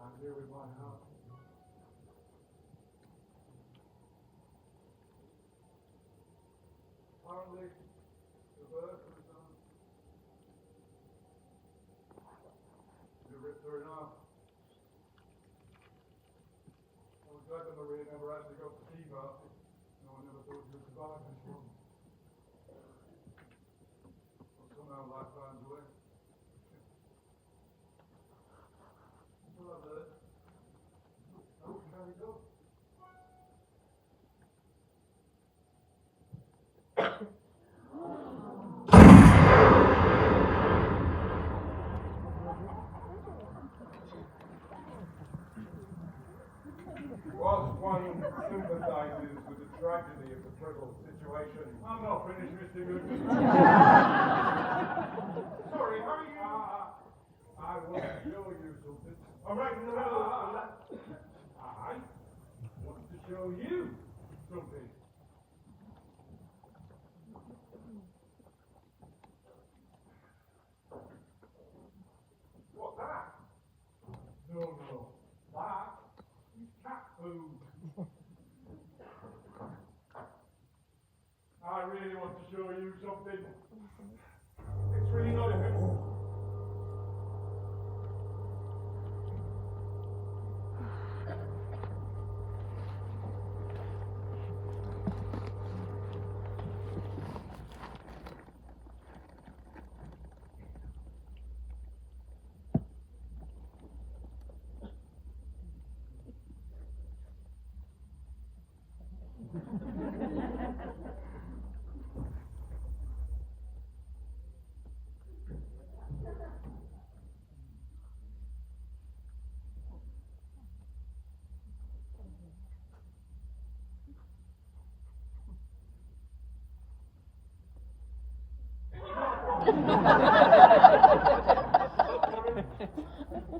I'm here with my heart. Apparently, the birth of the son. You ripped her in half. I was glad that Maria never actually got to see Barty. thought you survived this one. Well, somehow life finds a way. Well, I've heard. How can I go? Whilst one sympathises with the tragedy of the present situation, I'm not finished, Mr. Goodman. Sorry, how are you? I want to show you something. I'm right in the middle of that. I want to show you something. What's that? No. That is cat food. I really want to show you something. It's really not a good.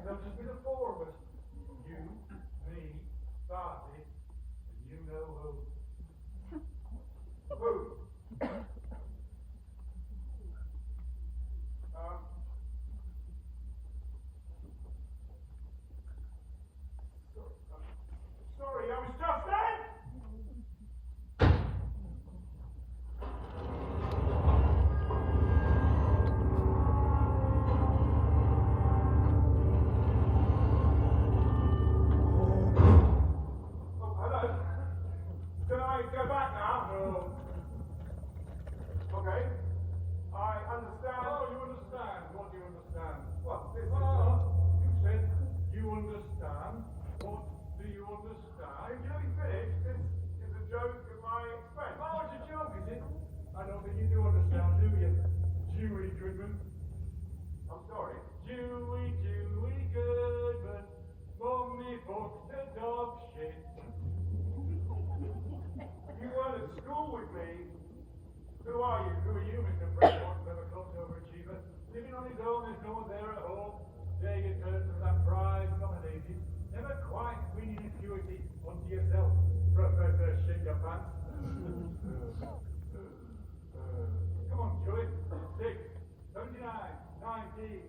There'll just be the four of us. You, me, Darcy, and you know who. Who? Sorry, I was just there! I'm sorry. Dewey Goodman, Mummy booked the dog shit. You weren't at school with me. Who are you? Who are you, Mr. Fremont, clever clocked overachiever? Living on his own, there's no one there at home. Taking turns with that prize nominated. Never quite winning acuity onto yourself, Professor Shit Your Pants. Come on, Joey. 6, 79, 19.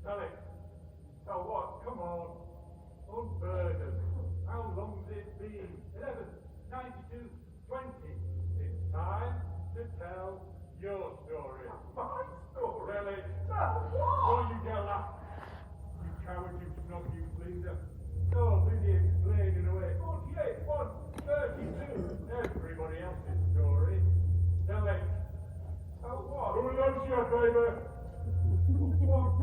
Tell it. Tell what? Come on. Unburden. How long's it been? 11, 92, 20. It's time to tell your story. My story? Tell it. Don't you get laughed. You coward, you snog, you pleaser. So busy explaining away. 48, 1, 32. Everybody else's story. Tell it. Tell what? Who loves you, baby? What?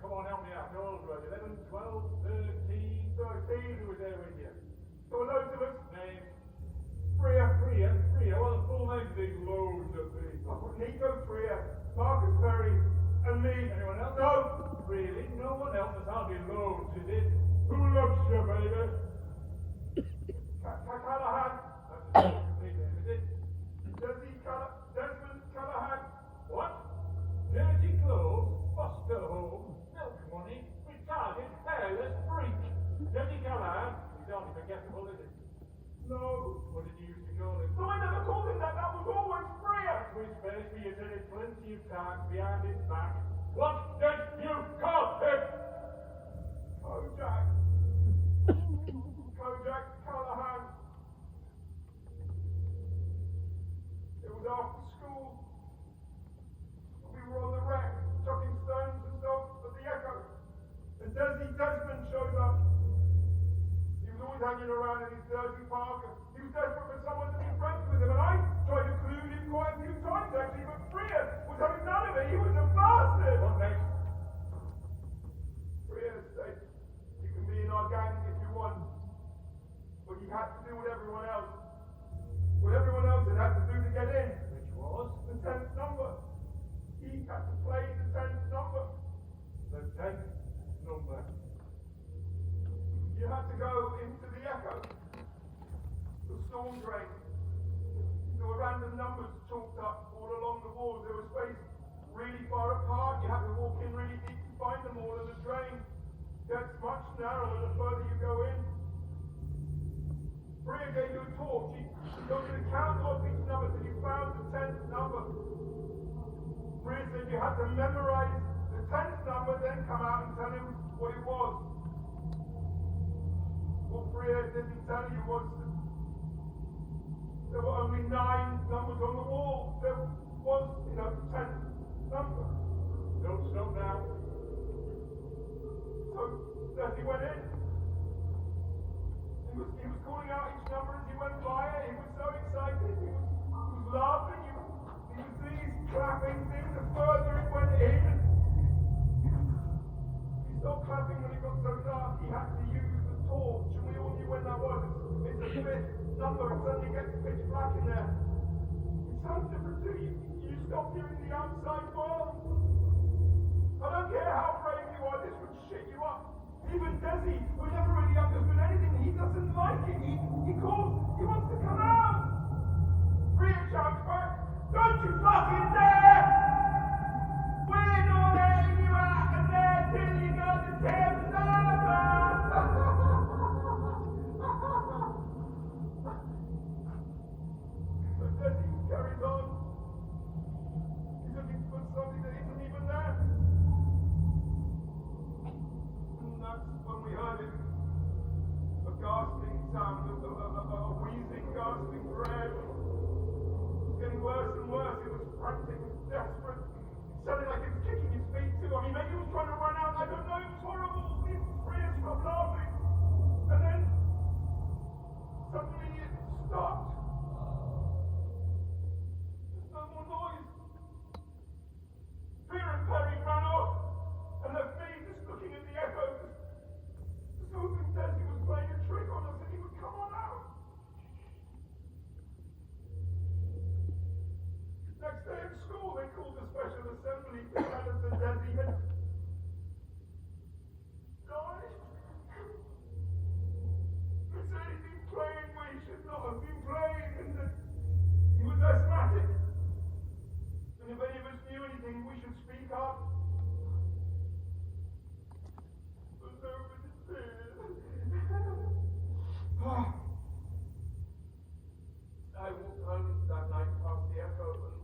Come on, help me out. How old were you? 11, 12, 13. 13, who was there with you? There were loads of us. Names. Freya. What are the full names of these loads of people? Nico Freya, Marcus Perry, and me. Anyone else? No. Really? No one else? There's hardly loads, is it? Who loves you, baby? Callahan. That's a complete name, is it? Desmond Callahan. What? Dirty clothes, foster home, milk money, retarded, hairless freak. Dirty Callahan. He's hardly forgettable, is it? No. What did you used to call him? No, I never called him that. That was always Freya. To his face, we have said it plenty of times behind his back. What did you call him? Kojak. Kojak Callahan. It was after school. We were on the wreck, chucking stones and stuff at the Echo. And Desmond showed up. He was always hanging You have to walk in really deep to find them all, and the drain gets much narrower the further you go in. Bria gave you a torch. She told you to count off each number till you found the 10th number. Bria said you had to memorize the 10th number, then come out and tell him what it was. What Bria didn't tell you was that there were only 9 numbers on the wall. There was, 10th number. Don't stop now. So Desi went in. He was calling out each number as he went by it. He was so excited. He was laughing. He was doing his clapping thing the further it went in. He stopped clapping when it got so dark. He had to use the torch, and we all knew when that was. It's the 5th number. It suddenly gets pitch black in there. It sounds different too. You stop hearing the outside world. I don't care how brave you are, this would shit you up. Even Desi, who never really understood anything, he doesn't like it. He calls, he wants to come out. Bria shouts back, don't you fucking dare! We're not letting you out of there till you got the 10th number! So Desi carries on. He's looking for something that isn't even there. That's when we heard it. A gasping sound, a wheezing, gasping prayer. It was getting worse and worse. It was frantic and desperate. It sounded like it was kicking his feet too. I mean, maybe he was trying to run out. I don't know. It was horrible. His prayers stopped laughing. And then, suddenly it stopped. There's no more noise. Bria and Perry ran off and left me just looking at the echoes. Just hoping Desi was playing a trick on us and he would come on out. Next day at school, they called a special assembly to tell us that Desi had died. They said he'd been playing where he should not have been playing and that he was asthmatic. And if any of us knew anything, we should speak up. But nobody did. I walked home that night past the Echo and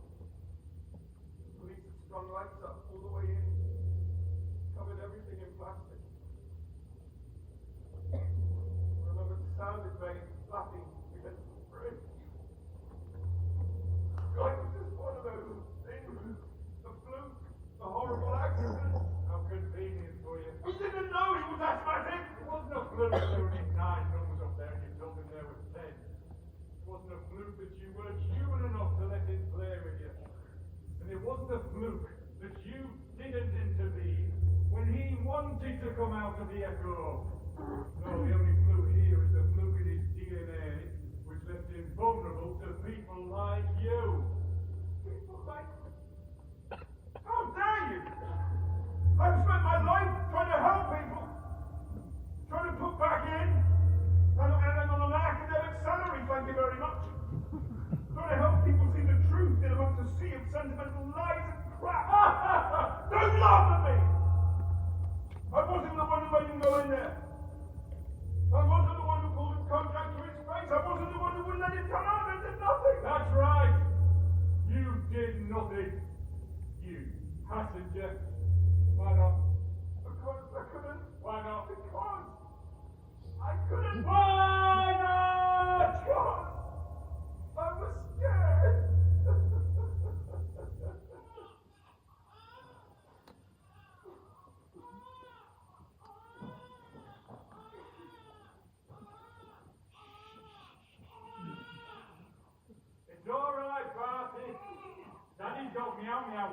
the police had strung lights up all the way in, covered everything in plastic. I remember the sound it made, flapping against the bridge. God, it was just one of those things, a fluke, a horrible accident. How convenient for you. We didn't know he was asthmatic. It wasn't a fluke there were only 9 numbers up there and you told him there was 10. It wasn't a fluke that you weren't human enough to let him play with you. And it wasn't a fluke that you didn't intervene when he wanted to come out of the Echo. No, the only fluke here is the fluke in his DNA, which left him vulnerable to people like you. People like, how dare you? I've spent my life trying to help people, trying to put back in, and on an academic salary, thank you very much. Trying to help people see the truth in amongst a sea of sentimental lies and crap. Don't laugh at me! I wasn't the one who made him go in there. I wasn't the one who pulled his coat down to his face. I wasn't the one who wouldn't let him come out. I did nothing. That's right. You did nothing. You passenger. Why not? Because I couldn't. Why not? Because I couldn't. Why not? Because I was scared. It's all right, Barty. Daddy's got meow meow.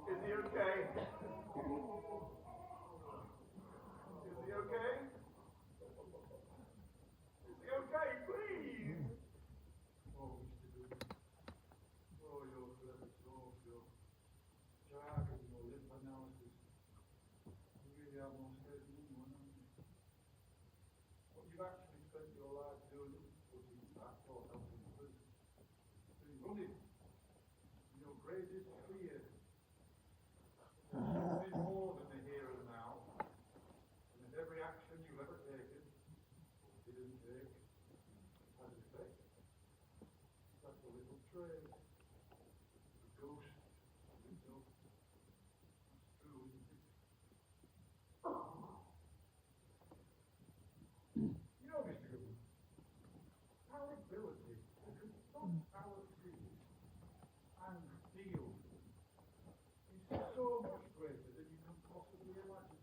Is he okay? Is he okay? Is he okay, please? Oh, Mr. Good. Oh, you're clever, so. you've actually spent your life doing putting back or helping others. Been running in your greatest fear. Something more than the here and now. And that every action you've ever taken, or didn't take, has effect. That's a little trail. A ghost. Little. It's true, isn't it? You know, Mr. Goodman, our ability to confront our fears and deal is so much greater than you can possibly imagine.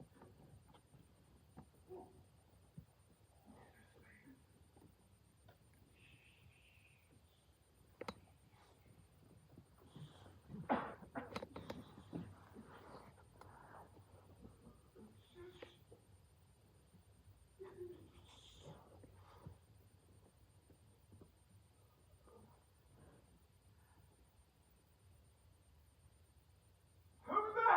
Who's that?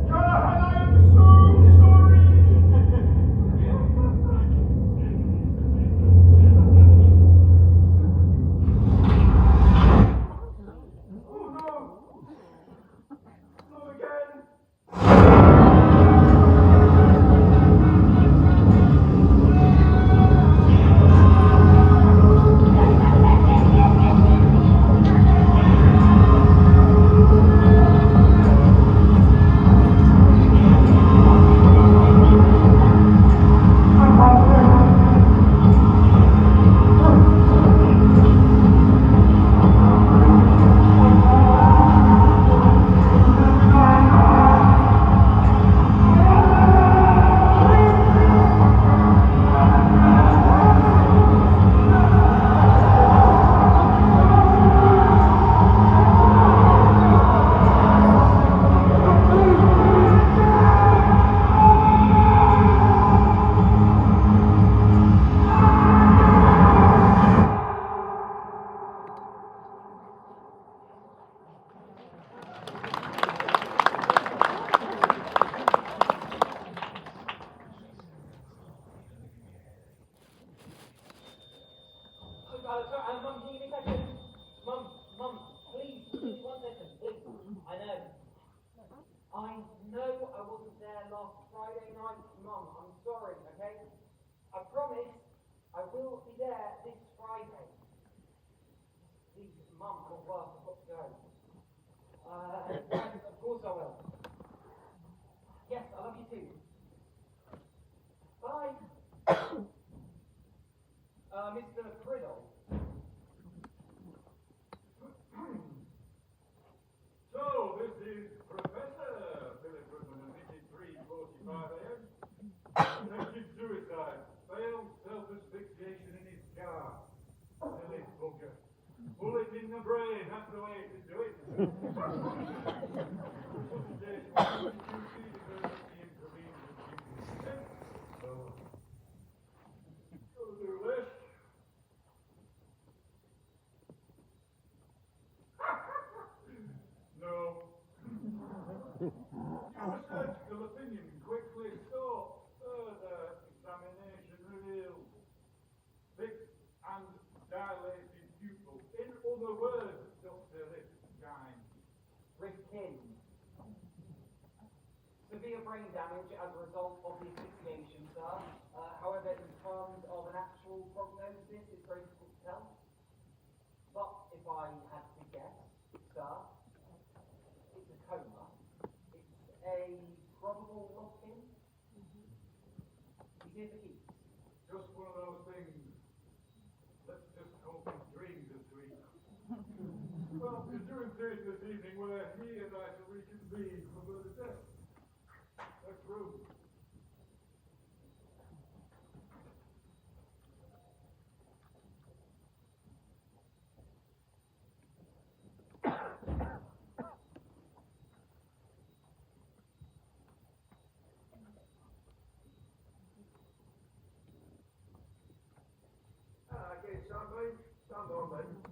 Callahan, I am so sorry. Oh no! Not again! Mum, can you give me a second? Mum, please, one second, please. I know I wasn't there last Friday night, Mum. I'm sorry, okay? I promise I will be there this Friday. Please, Mum, I'm at work, I've got to go. Of course I will. Yes, I love you too. Bye. Mr. Criddle. So, this is Professor Philip Goodman, admitted 3:45 a.m. Attempted suicide. Failed self-asphyxiation in his car. Silly bugger. Bullet in the brain, that's the way to do it. Resuscitation was duty, the emergency intervened with due consent. So, gotta do this. No. Your surgical opinion quickly sought. Further examination revealed fixed and dilated pupil. In other words, Dr. Rifkind. Rifkin. Severe brain damage as a result of the asphyxiation, sir. However, in terms of an actual prognosis, it's very difficult to tell. But if I had to guess, sir, it's a coma. It's a probable lock-in. He's here for keeps. he and I shall reconvene for further death. That's room. Get some, mate. Some on, mate.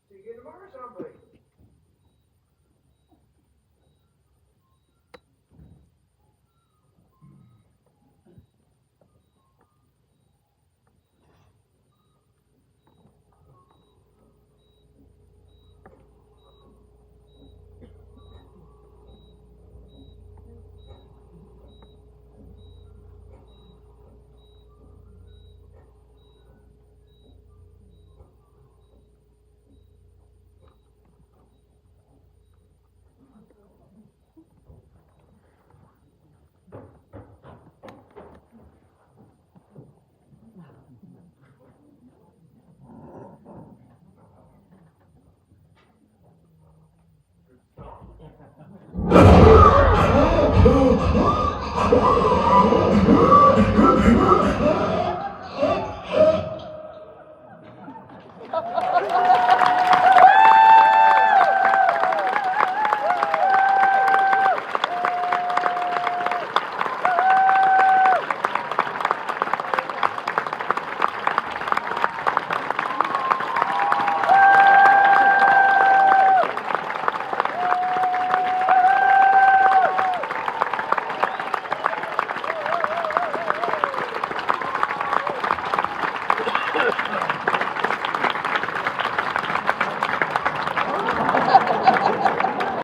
See you again tomorrow, somebody.